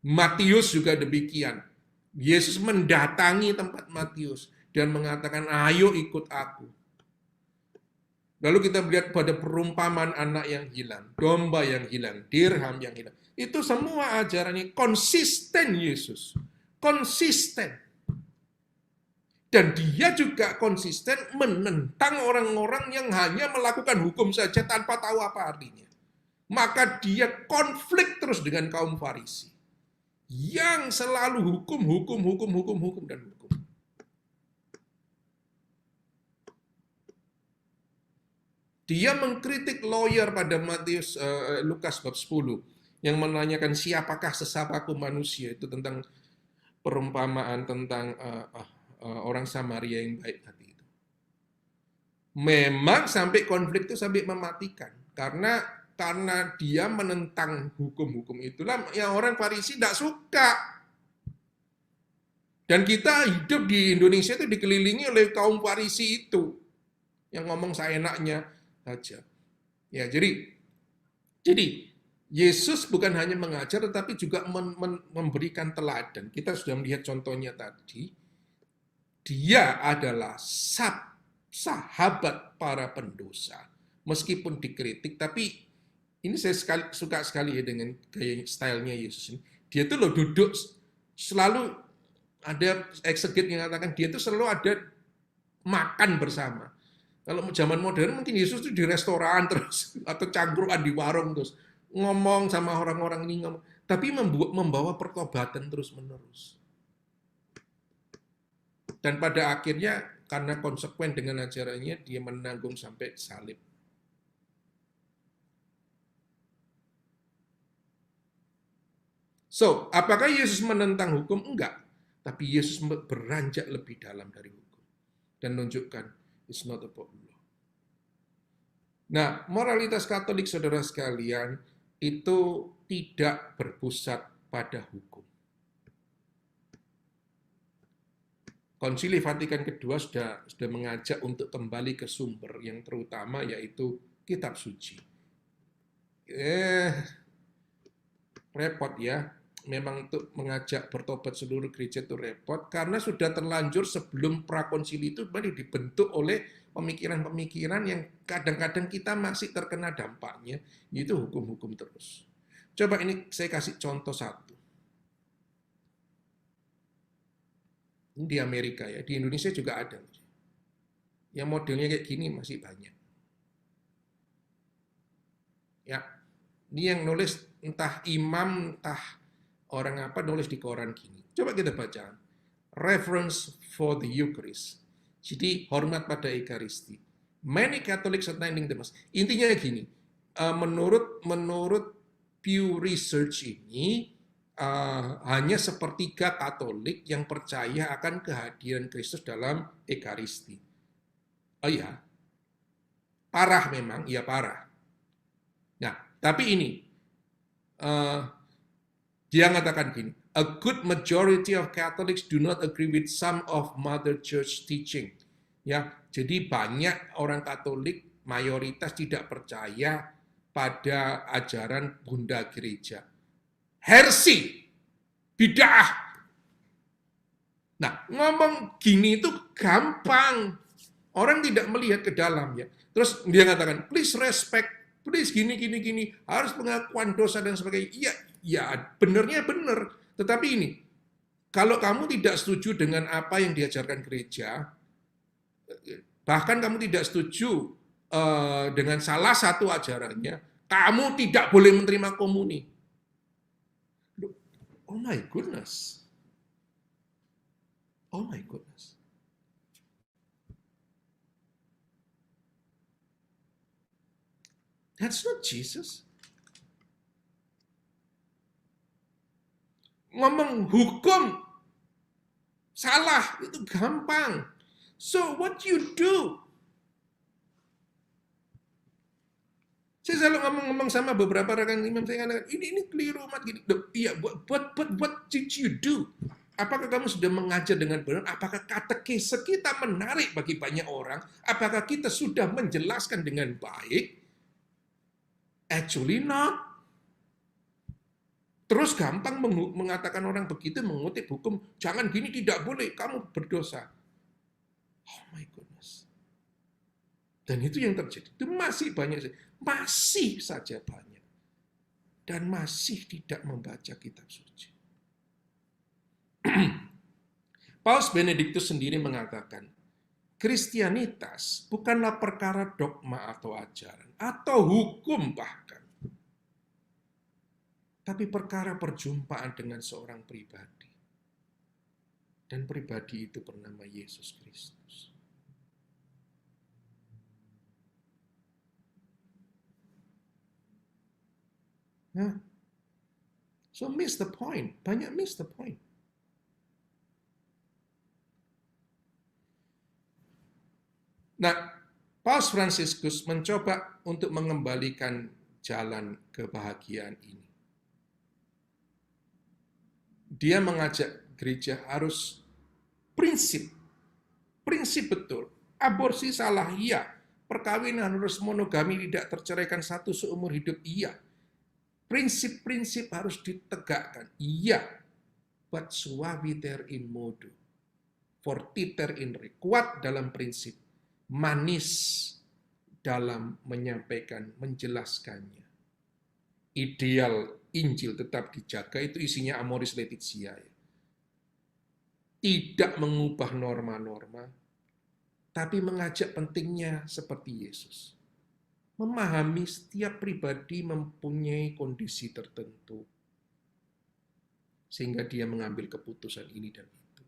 Matius juga demikian. Yesus mendatangi tempat Matius dan mengatakan, ayo ikut aku. Lalu kita melihat pada perumpamaan anak yang hilang, domba yang hilang, dirham yang hilang. Itu semua ajarannya konsisten Yesus. Konsisten. Dan dia juga konsisten menentang orang-orang yang hanya melakukan hukum saja tanpa tahu apa artinya. Maka dia konflik terus dengan kaum Farisi. Yang selalu hukum, dan hukum. Dia mengkritik lawyer pada Lukas bab 10 yang menanyakan siapakah sesapaku manusia, itu tentang perumpamaan tentang orang Samaria yang baik hati itu. Memang sampai konflik itu sampai mematikan karena dia menentang hukum-hukum itulah yang orang Farisi tidak suka. Dan kita hidup di Indonesia itu dikelilingi oleh kaum Farisi itu yang ngomong seenaknya saja. Ya, jadi Yesus bukan hanya mengajar tetapi juga memberikan teladan. Kita sudah melihat contohnya tadi. Dia adalah sahabat para pendosa. Meskipun dikritik, tapi ini saya suka sekali ya dengan gaya stylenya Yesus ini. Dia tuh loh duduk selalu, ada ekseget yang mengatakan dia tuh selalu ada makan bersama. Kalau zaman modern mungkin Yesus tuh di restoran terus atau cangkruan di warung terus ngomong sama orang-orang ini ngomong, tapi membawa pertobatan terus-menerus. Dan pada akhirnya karena konsekuen dengan ajarannya dia menanggung sampai salib. So, apakah Yesus menentang hukum? Enggak. Tapi Yesus beranjak lebih dalam dari hukum. Dan menunjukkan, it's not about law. Nah, moralitas Katolik, saudara sekalian, itu tidak berpusat pada hukum. Konsili Vatikan kedua sudah mengajak untuk kembali ke sumber yang terutama yaitu kitab suci. Repot ya. Memang untuk mengajak bertobat seluruh gereja itu repot karena sudah terlanjur sebelum prakonsili itu dibentuk oleh pemikiran-pemikiran yang kadang-kadang kita masih terkena dampaknya, yaitu hukum-hukum terus. Coba ini saya kasih contoh satu. Ini di Amerika ya, di Indonesia juga ada. Yang modelnya kayak gini masih banyak. Ya, ini yang nulis entah imam, entah orang apa nulis di koran gini. Coba kita baca. Reverence for the Eucharist. Jadi hormat pada Ekaristi. Many Catholics attending the Mass. Intinya gini, menurut Pew Research ini hanya sepertiga Katolik yang percaya akan kehadiran Kristus dalam Ekaristi. Oh iya, parah memang, iya parah. Nah, tapi ini dia mengatakan gini, a good majority of Catholics do not agree with some of Mother Church teaching. Ya, jadi banyak orang Katolik mayoritas tidak percaya pada ajaran Bunda Gereja. Heresi, bid'ah. Nah, ngomong gini itu gampang. Orang tidak melihat ke dalam ya. Terus dia mengatakan, please respect, please gini, harus pengakuan dosa dan sebagainya. Iya, ya benernya bener. Tetapi ini, kalau kamu tidak setuju dengan apa yang diajarkan gereja, bahkan kamu tidak setuju dengan salah satu ajarannya, kamu tidak boleh menerima komuni. Oh my goodness. Oh my goodness. That's not Jesus. Ngomong hukum salah itu gampang. So what you do? Saya selalu ngomong sama beberapa rekan imam, saya katakan, ini keliru umat gini. Iya, but what did you do? Apakah kamu sudah mengajar dengan benar? Apakah katekese kita menarik bagi banyak orang? Apakah kita sudah menjelaskan dengan baik? Actually not. Terus gampang mengatakan orang begitu, mengutip hukum, jangan gini, tidak boleh, kamu berdosa. Oh my goodness. Dan itu yang terjadi. Itu masih banyak, masih saja banyak. Dan masih tidak membaca kitab suci. Paus Benediktus sendiri mengatakan, Kristianitas bukanlah perkara dogma atau ajaran, atau hukum bahkan. Tapi perkara perjumpaan dengan seorang pribadi. Dan pribadi itu bernama Yesus Kristus. Nah, so miss the point. Banyak miss the point. Nah, Paus Fransiskus mencoba untuk mengembalikan jalan kebahagiaan ini. Dia mengajak gereja harus prinsip betul. Aborsi salah, iya. Perkawinan harus monogami, tidak terceraikan satu seumur hidup, iya. Prinsip-prinsip harus ditegakkan, iya. But suaviter in modo, fortiter in re. Kuat dalam prinsip, manis dalam menyampaikan, menjelaskannya. Ideal Injil tetap dijaga, itu isinya Amoris Laetitia. Tidak mengubah norma-norma, tapi mengajak pentingnya seperti Yesus. Memahami setiap pribadi mempunyai kondisi tertentu, sehingga dia mengambil keputusan ini dan itu.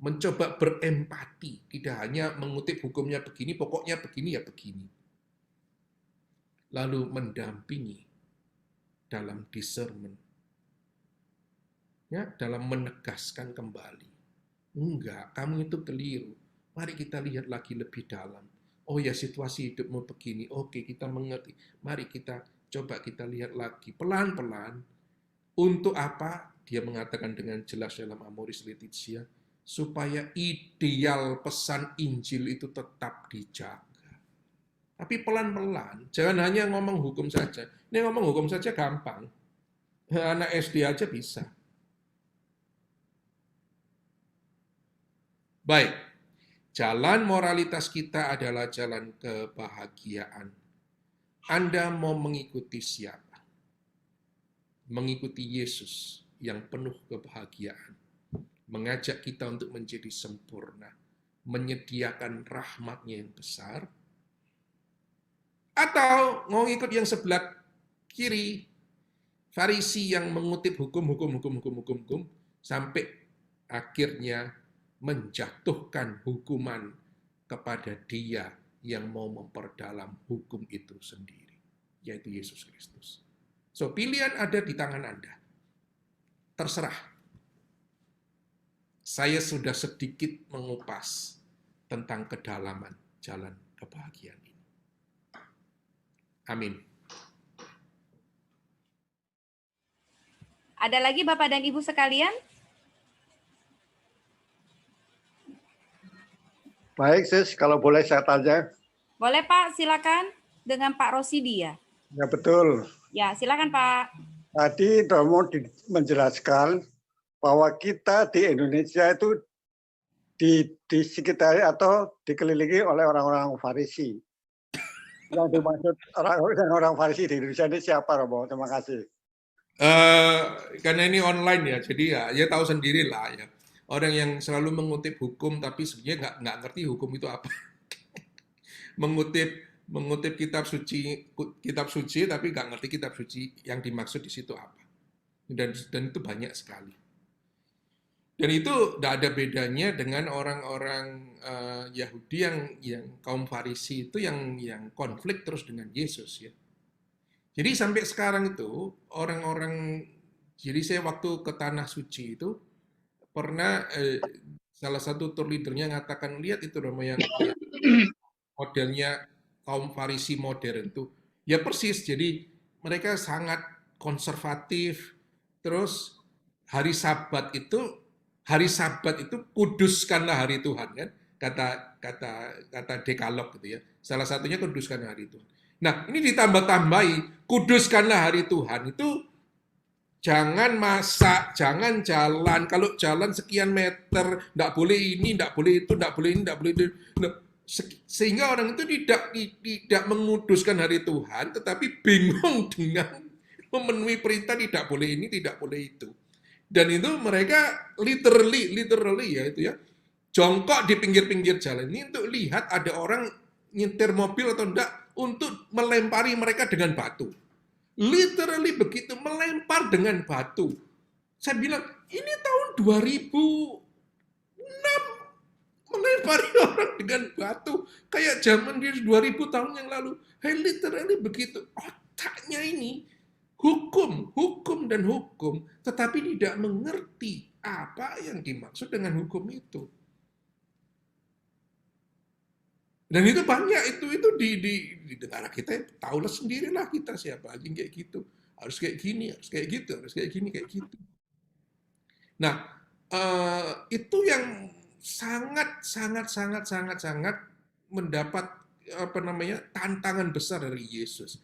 Mencoba berempati, tidak hanya mengutip hukumnya begini, pokoknya begini ya begini. Lalu mendampingi dalam discernment, ya, dalam menegaskan kembali. Enggak, kamu itu keliru. Mari kita lihat lagi lebih dalam. Oh ya, situasi hidupmu begini. Oke, kita mengerti. Mari kita coba kita lihat lagi pelan-pelan. Untuk apa? Dia mengatakan dengan jelas dalam Amoris Laetitia, supaya ideal pesan Injil itu tetap dijaga. Tapi pelan-pelan, jangan hanya ngomong hukum saja. Ini ngomong hukum saja gampang. Anak SD aja bisa. Baik, jalan moralitas kita adalah jalan kebahagiaan. Anda mau mengikuti siapa? Mengikuti Yesus yang penuh kebahagiaan. Mengajak kita untuk menjadi sempurna. Menyediakan rahmat-Nya yang besar. Atau mau ikut yang sebelah kiri, Farisi yang mengutip hukum, sampai akhirnya menjatuhkan hukuman kepada dia yang mau memperdalam hukum itu sendiri, yaitu Yesus Kristus. So, pilihan ada di tangan Anda. Terserah. Saya sudah sedikit mengupas tentang kedalaman jalan kebahagiaan ini. Amin. Ada lagi Bapak dan Ibu sekalian? Baik, Sis, kalau boleh saya tanya. Boleh Pak, silakan dengan Pak Rosidi ya. Ya, betul. Ya, silakan Pak. Tadi Romo menjelaskan bahwa kita di Indonesia itu di sekitar atau dikelilingi oleh orang-orang Farisi. Yang dimaksud orang Farisi di Indonesia ini siapa, Romo? Terima kasih. Karena ini online ya, jadi ya tahu sendiri lah ya. Orang yang selalu mengutip hukum tapi sebenarnya nggak ngerti hukum itu apa. mengutip kitab suci tapi nggak ngerti kitab suci yang dimaksud di situ apa. Dan itu banyak sekali. Dan itu tidak ada bedanya dengan orang-orang Yahudi yang kaum Farisi itu yang konflik terus dengan Yesus ya. Jadi sampai sekarang itu orang-orang, jadi saya waktu ke Tanah Suci itu pernah salah satu tour leadernya ngatakan, lihat itu Romo yang modelnya kaum Farisi modern itu. Ya persis, jadi mereka sangat konservatif. Terus hari Sabat itu kuduskanlah hari Tuhan kan, kata Dekalog gitu ya. Salah satunya kuduskan hari Tuhan. Nah, ini ditambah-tambahi, kuduskanlah hari Tuhan itu Jangan masak, jangan jalan. Kalau jalan sekian meter, enggak boleh ini, enggak boleh itu, enggak boleh ini, enggak boleh itu. Nah, sehingga orang itu tidak menguduskan hari Tuhan, tetapi bingung dengan memenuhi perintah tidak boleh ini, tidak boleh itu. Dan itu mereka literally ya itu ya, jongkok di pinggir-pinggir jalan ini untuk lihat ada orang nyetir mobil atau enggak untuk melempari mereka dengan batu. Literally begitu, melempar dengan batu. Saya bilang, ini tahun 2006 melempari orang dengan batu. Kayak zaman 2000 tahun yang lalu. Hey, literally begitu. Otaknya ini hukum, dan hukum, tetapi tidak mengerti apa yang dimaksud dengan hukum itu. Dan itu banyak itu di negara kita, tahulah sendirilah kita siapa aja kayak gitu. Harus kayak gini, harus kayak gitu, harus kayak gini, kayak gitu. Nah, itu yang sangat mendapat tantangan besar dari Yesus.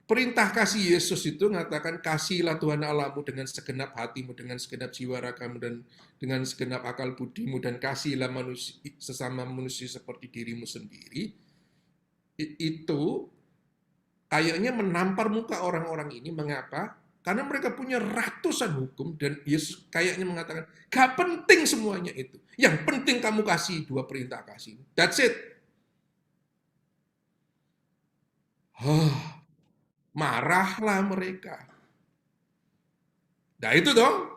Perintah kasih Yesus itu mengatakan, kasihilah Tuhan Allahmu dengan segenap hatimu, dengan segenap jiwa ragamu, dan dengan segenap akal budimu, dan kasihilah sesama manusia seperti dirimu sendiri. Itu kayaknya menampar muka orang-orang ini. Mengapa? Karena mereka punya ratusan hukum, dan Yesus kayaknya mengatakan, gak penting semuanya itu. Yang penting kamu kasih 2 perintah kasih. That's it. Marahlah mereka. Nah itu dong,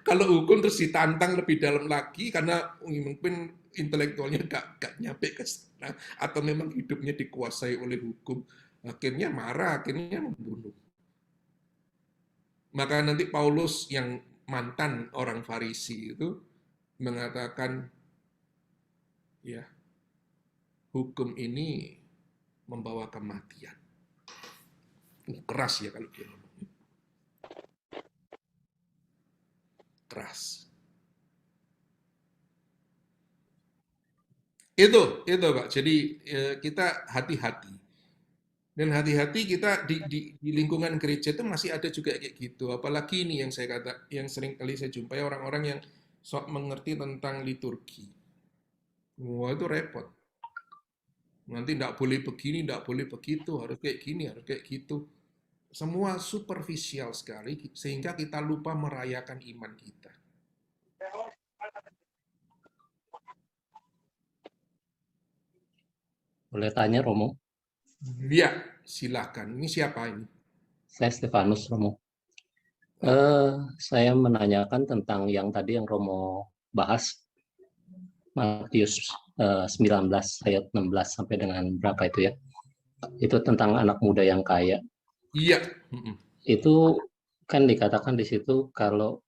kalau hukum terus ditantang lebih dalam lagi karena mungkin intelektualnya gak nyampe ke sana, atau memang hidupnya dikuasai oleh hukum, akhirnya marah, akhirnya membunuh. Maka nanti Paulus yang mantan orang Farisi itu mengatakan, ya, hukum ini membawa kematian. Keras ya kalau dia ngomong. Keras. Itu Pak. Jadi kita hati-hati. Dan hati-hati kita di lingkungan gereja itu masih ada juga kayak gitu. Apalagi ini yang yang sering kali saya jumpai orang-orang yang sok mengerti tentang liturgi. Wah, itu repot. Nanti enggak boleh begini, enggak boleh begitu, harus kayak gini, harus kayak gitu. Semua superficial sekali sehingga kita lupa merayakan iman kita. Boleh tanya, Romo? Ya, silakan. Ini siapa ini? Saya Stefanus, Romo. Saya menanyakan tentang yang tadi yang Romo bahas, Matius 19 ayat 16 sampai dengan berapa itu ya? Itu tentang anak muda yang kaya. Iya. Itu kan dikatakan di situ kalau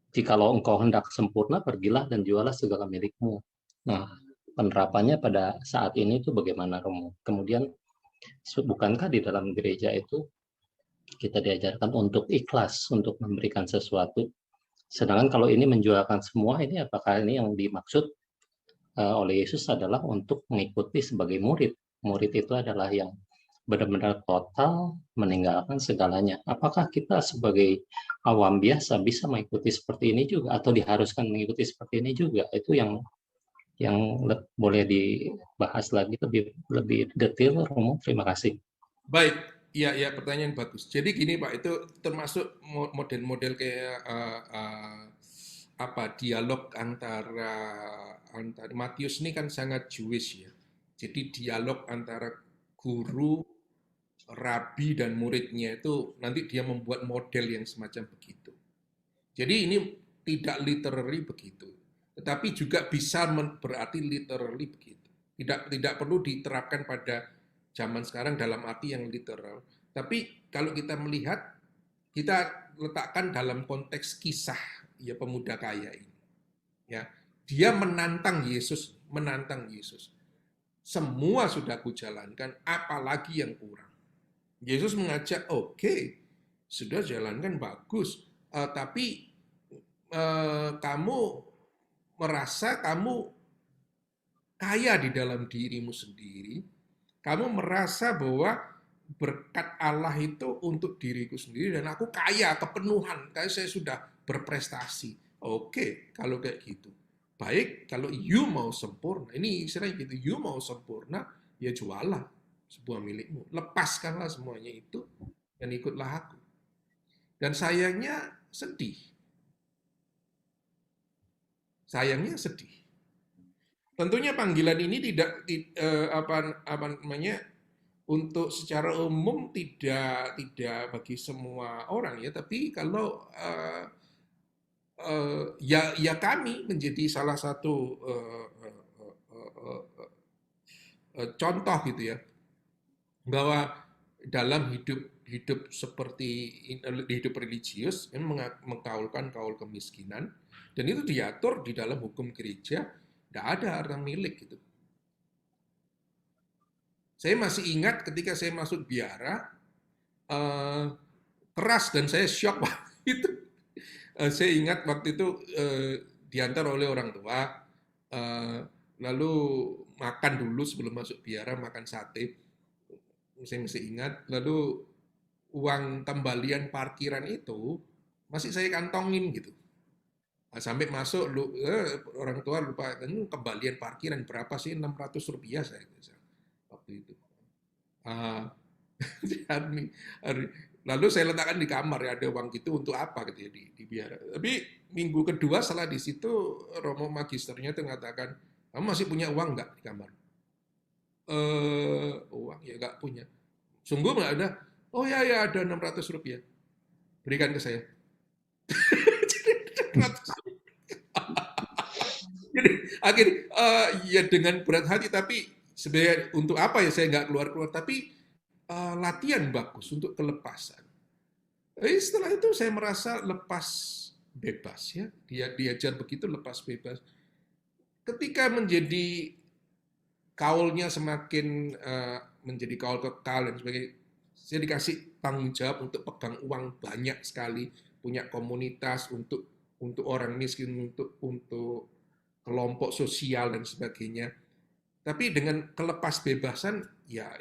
jikalau engkau hendak sempurna, pergilah dan jualah segala milikmu. Nah, penerapannya pada saat ini itu bagaimana, Romo? Kemudian, bukankah di dalam gereja itu kita diajarkan untuk ikhlas, untuk memberikan sesuatu? Sedangkan kalau ini menjualkan semua, ini apakah ini yang dimaksud oleh Yesus adalah untuk mengikuti sebagai murid? Murid itu adalah yang benar-benar total meninggalkan segalanya. Apakah kita sebagai awam biasa bisa mengikuti seperti ini juga, atau diharuskan mengikuti seperti ini juga? Itu yang boleh dibahas lagi lebih detail, Romo. Terima kasih. Baik, ya pertanyaan bagus. Jadi gini Pak, itu termasuk model-model kayak dialog antara Matius ini kan sangat Jewish ya. Jadi dialog antara guru, rabi dan muridnya itu nanti dia membuat model yang semacam begitu. Jadi ini tidak literally begitu, tetapi juga bisa berarti literally begitu. Tidak perlu diterapkan pada zaman sekarang dalam arti yang literal. Tapi kalau kita melihat, kita letakkan dalam konteks kisah ya pemuda kaya ini. Ya, dia menantang Yesus. Semua sudah kujalankan, apalagi yang kurang. Yesus mengajak, oke, sudah jalankan bagus, tapi kamu merasa kamu kaya di dalam dirimu sendiri, kamu merasa bahwa berkat Allah itu untuk diriku sendiri dan aku kaya, kepenuhan, kayak saya sudah berprestasi. Oke, kalau kayak gitu. Baik, kalau you mau sempurna, ini istilahnya gitu, you mau sempurna, ya jualah sebuah milikmu. Lepaskanlah semuanya itu dan ikutlah aku. Dan sayangnya sedih. Sayangnya sedih. Tentunya panggilan ini tidak apa namanya untuk secara umum tidak bagi semua orang ya, tapi kalau ya kami menjadi salah satu contoh gitu ya, bahwa dalam hidup seperti hidup religius mengkaulkan kaul kemiskinan dan itu diatur di dalam hukum gereja, tidak ada harta milik gitu. Saya masih ingat ketika saya masuk biara, keras dan saya shock waktu itu. Saya ingat waktu itu diantar oleh orang tua, lalu makan dulu sebelum masuk biara, makan sate. Saya masih ingat, lalu uang kembalian parkiran itu masih saya kantongin gitu. Sampai masuk, orang tua lupa, kembalian parkiran berapa sih? 600 rupiah saya waktu itu. Lalu saya letakkan di kamar ya, ada uang gitu untuk apa gitu ya di biara. Tapi minggu kedua setelah di situ Romo magisternya itu mengatakan, kamu masih punya uang nggak di kamar? Uang ya nggak punya. Sungguh nggak ada? Oh ya ada 600 rupiah. Berikan ke saya. Jadi akhirnya ya dengan berat hati, tapi sebenarnya untuk apa ya saya nggak keluar, tapi latihan bagus untuk kelepasan. Setelah itu saya merasa lepas bebas ya, diajar begitu lepas bebas. Ketika menjadi kaulnya semakin menjadi kaul kekal dan sebagainya, saya dikasih tanggung jawab untuk pegang uang banyak sekali, punya komunitas untuk orang miskin, untuk kelompok sosial dan sebagainya. Tapi dengan kelepas bebasan, ya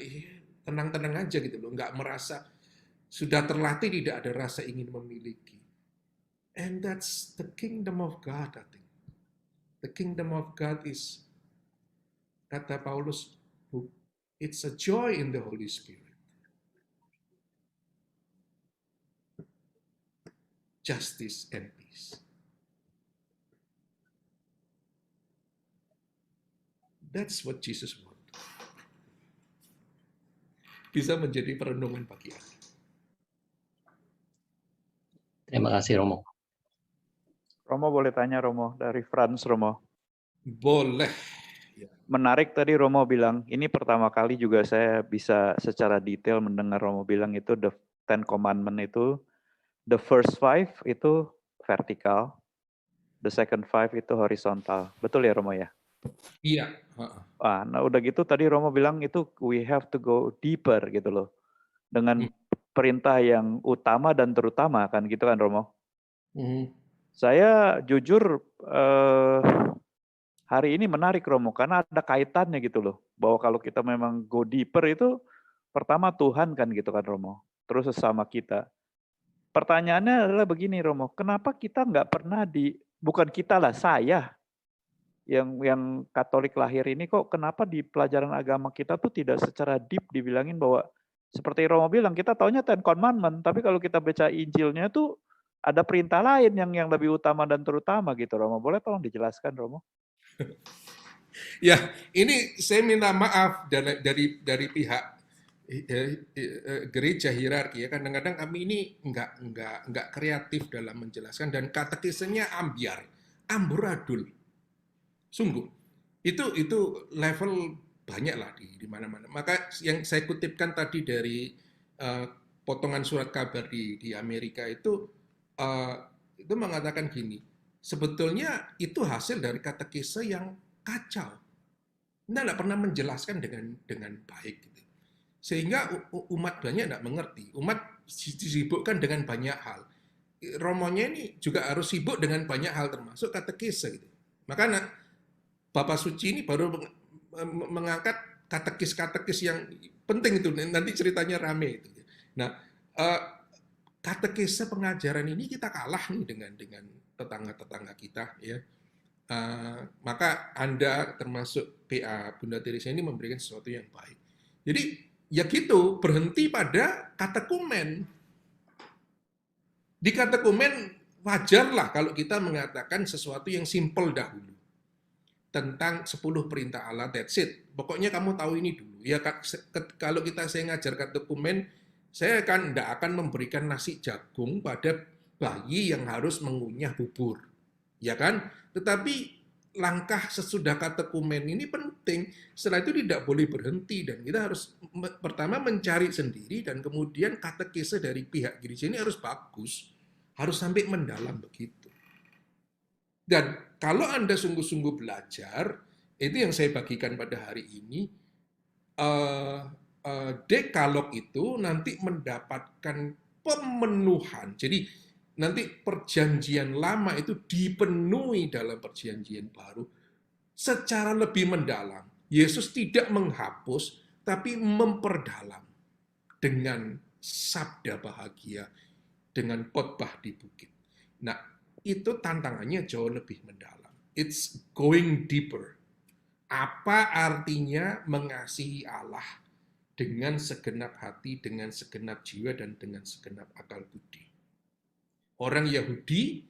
tenang-tenang aja gitu loh, nggak merasa sudah terlatih, tidak ada rasa ingin memiliki. And that's the kingdom of God, I think. The kingdom of God is, kata Paulus, it's a joy in the Holy Spirit. Justice and peace. That's what Jesus wants. Bisa menjadi perenungan bagi aku. Terima kasih Romo. Romo boleh tanya Romo, dari Frans Romo. Boleh. Menarik tadi Romo bilang, ini pertama kali juga saya bisa secara detail mendengar Romo bilang itu the Ten Commandment itu, the first 5 itu vertikal, the second 5 itu horizontal. Betul ya Romo ya? Iya. Nah udah gitu tadi Romo bilang itu we have to go deeper gitu loh. Dengan perintah yang utama dan terutama kan gitu kan Romo? Saya jujur hari ini menarik Romo karena ada kaitannya gitu loh. Bahwa kalau kita memang go deeper itu pertama Tuhan kan gitu kan Romo. Terus sesama kita. Pertanyaannya adalah begini Romo, kenapa kita nggak pernah bukan kita lah, saya yang Katolik lahir ini kok kenapa di pelajaran agama kita tuh tidak secara deep dibilangin bahwa seperti Romo bilang kita taunya Ten Commandment, tapi kalau kita baca Injilnya tuh ada perintah lain yang lebih utama dan terutama gitu Romo. Boleh tolong dijelaskan Romo? Ya, ini saya minta maaf dari pihak gereja hierarki ya, kadang-kadang kami ini nggak kreatif dalam menjelaskan dan katekisenya amburadul. Sungguh. Itu level banyak lah di mana-mana. Maka yang saya kutipkan tadi dari potongan surat kabar di Amerika itu mengatakan gini, sebetulnya itu hasil dari katekise yang kacau. Anda nggak pernah menjelaskan dengan baik gitu. Sehingga umat banyak tidak mengerti. Umat disibukkan dengan banyak hal. Romonya ini juga harus sibuk dengan banyak hal termasuk katekise gitu. Maka Bapak Suci ini baru mengangkat katekis-katekis yang penting itu, nanti ceritanya rame itu. Nah, katekese pengajaran ini kita kalah nih dengan tetangga-tetangga kita ya. Maka Anda termasuk PA Bunda Teresa ini memberikan sesuatu yang baik. Jadi ya gitu, berhenti pada katekumen. Di katekumen wajarlah kalau kita mengatakan sesuatu yang simple dahulu. Tentang 10 perintah Allah, that's it. Pokoknya kamu tahu ini dulu. Ya kalau saya ngajar katekumen, saya tidak akan memberikan nasi jagung pada bayi yang harus mengunyah bubur. Ya kan? Tetapi langkah sesudah katekumen ini penting. Setelah itu tidak boleh berhenti dan kita harus pertama mencari sendiri dan kemudian katekese dari pihak gereja ini harus bagus, harus sampai mendalam begitu. Dan kalau Anda sungguh-sungguh belajar, itu yang saya bagikan pada hari ini, dekalog itu nanti mendapatkan pemenuhan. Jadi nanti perjanjian lama itu dipenuhi dalam perjanjian baru secara lebih mendalam. Yesus tidak menghapus, tapi memperdalam dengan sabda bahagia, dengan khotbah di bukit. Nah, itu tantangannya jauh lebih mendalam. It's going deeper. Apa artinya mengasihi Allah dengan segenap hati, dengan segenap jiwa, dan dengan segenap akal budi? Orang Yahudi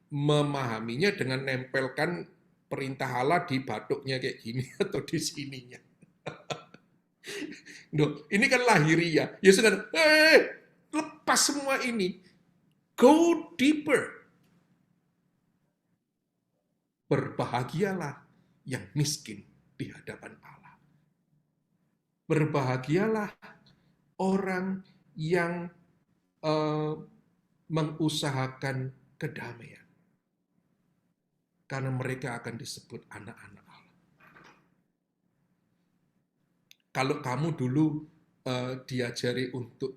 memahaminya dengan nempelkan perintah Allah di batuknya kayak gini atau di sininya. Ini kan lahiriah. Ya sudah, lepas semua ini. Go deeper. Berbahagialah yang miskin di hadapan Allah. Berbahagialah orang yang mengusahakan kedamaian. Karena mereka akan disebut anak-anak Allah. Kalau kamu dulu diajari untuk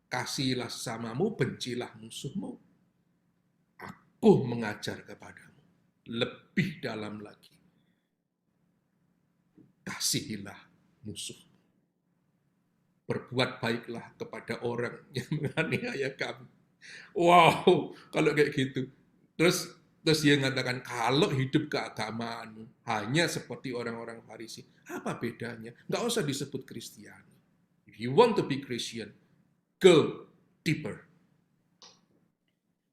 kasihlah sesamamu, bencilah musuhmu, aku mengajar kepadamu lebih dalam lagi. Kasihilah musuh. Berbuat baiklah kepada orang yang menganiaya kamu. Wow, kalau kayak gitu. Terus dia mengatakan, kalau hidup keagamaanmu hanya seperti orang-orang Farisi, apa bedanya? Nggak usah disebut Kristiani. If you want to be Christian, go deeper.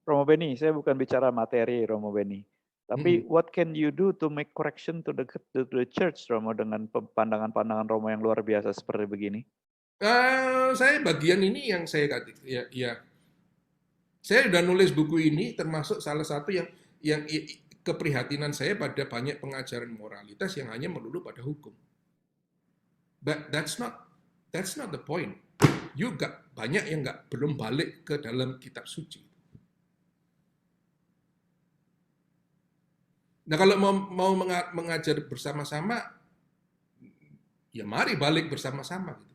Romo Beni, saya bukan bicara materi, Romo Beni. Tapi what can you do to make correction to the church, Romo, dengan pandangan-pandangan Romo yang luar biasa seperti begini? Saya bagian ini yang saya katakan, ya. Saya sudah nulis buku ini, termasuk salah satu yang keprihatinan saya pada banyak pengajaran moralitas yang hanya melulu pada hukum. But that's not the point. Banyak yang belum balik ke dalam kitab suci. Nah, kalau mau mengajar bersama-sama, ya mari balik bersama-sama. Gitu.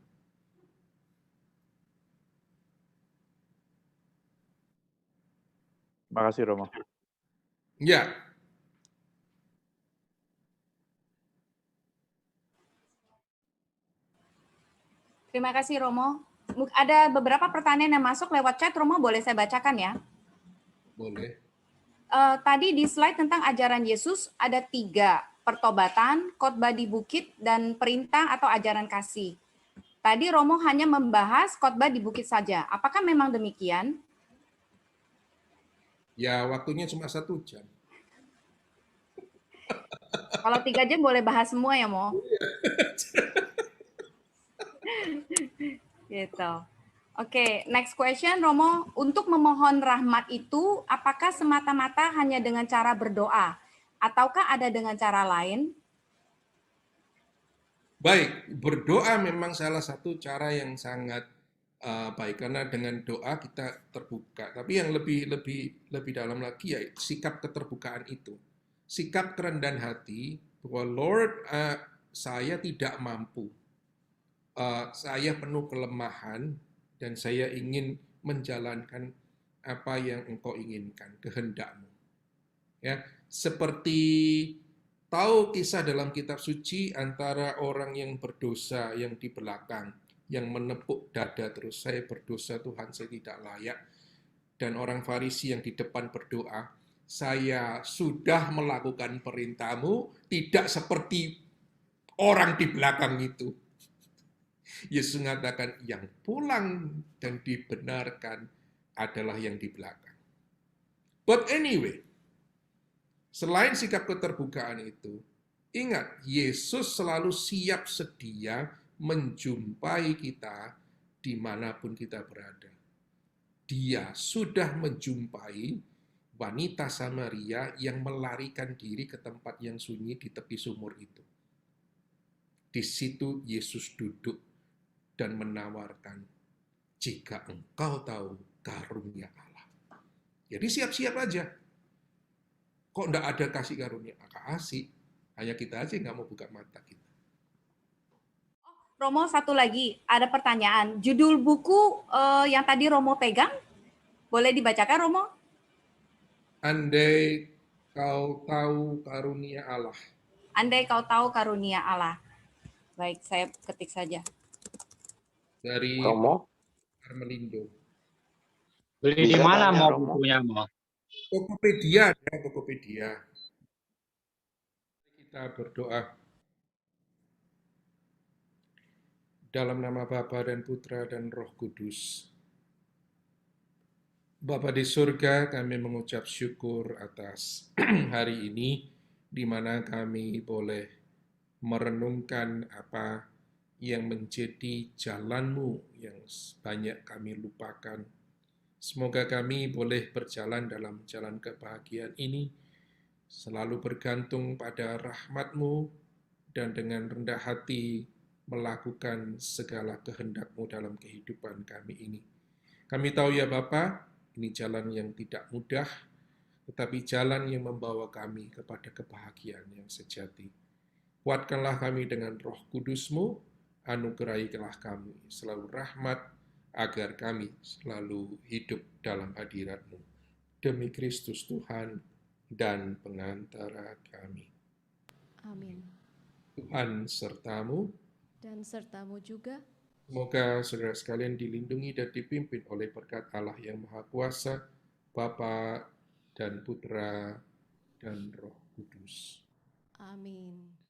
Terima kasih, Romo. Ya. Terima kasih, Romo. Ada beberapa pertanyaan yang masuk lewat chat, Romo, boleh saya bacakan ya? Boleh. Tadi di slide tentang ajaran Yesus ada 3, pertobatan, khotbah di bukit, dan perintah atau ajaran kasih. Tadi Romo hanya membahas khotbah di bukit saja. Apakah memang demikian? Ya, waktunya cuma 1 jam. Kalau 3 jam boleh bahas semua ya, Mo? Gitu. Oke, next question, Romo. Untuk memohon rahmat itu, apakah semata-mata hanya dengan cara berdoa? Ataukah ada dengan cara lain? Baik, berdoa memang salah satu cara yang sangat baik, karena dengan doa kita terbuka. Tapi yang lebih dalam lagi ya sikap keterbukaan itu. Sikap kerendahan hati bahwa Lord, saya tidak mampu. Saya penuh kelemahan dan saya ingin menjalankan apa yang Engkau inginkan, kehendak-Mu. Ya, seperti Tahu kisah dalam kitab suci antara orang yang berdosa yang di belakang, yang menepuk dada terus, saya berdosa Tuhan, saya tidak layak. Dan orang Farisi yang di depan berdoa, saya sudah melakukan perintahmu, tidak seperti orang di belakang itu. Yesus mengatakan yang pulang dan dibenarkan adalah yang di belakang. But anyway, selain sikap keterbukaan itu, ingat, Yesus selalu siap sedia menjumpai kita dimanapun kita berada. Dia sudah menjumpai wanita Samaria yang melarikan diri ke tempat yang sunyi di tepi sumur itu. Di situ Yesus duduk dan menawarkan, jika engkau tahu karunia Allah. Jadi siap-siap aja. Kok enggak ada kasih karunia? Kasih. Hanya kita aja nggak mau buka mata kita. Romo, satu lagi, ada pertanyaan. Judul buku yang tadi Romo pegang, boleh dibacakan, Romo? Andai kau tahu karunia Allah. Andai kau tahu karunia Allah. Baik, saya ketik saja. Dari Romo, Armelindo. beli di Bisa mana tanya, mau Romo? bukunya mau? Tokopedia, ya, Tokopedia. Kita berdoa. Dalam nama Bapa dan Putra dan Roh Kudus. Bapa di surga, kami mengucap syukur atas hari ini, di mana kami boleh merenungkan apa yang menjadi jalan-Mu yang banyak kami lupakan. Semoga kami boleh berjalan dalam jalan kebahagiaan ini, selalu bergantung pada rahmat-Mu, dan dengan rendah hati melakukan segala kehendak-Mu dalam kehidupan kami ini. Kami tahu ya Bapa, ini jalan yang tidak mudah, tetapi jalan yang membawa kami kepada kebahagiaan yang sejati. Kuatkanlah kami dengan Roh Kudus-Mu, anugerahilah kami selalu rahmat, agar kami selalu hidup dalam hadirat-Mu. Demi Kristus Tuhan dan pengantara kami. Amin. Tuhan sertamu. Dan sertamu juga. Semoga saudara sekalian dilindungi dan dipimpin oleh berkat Allah yang Maha Kuasa, Bapa dan Putra dan Roh Kudus. Amin.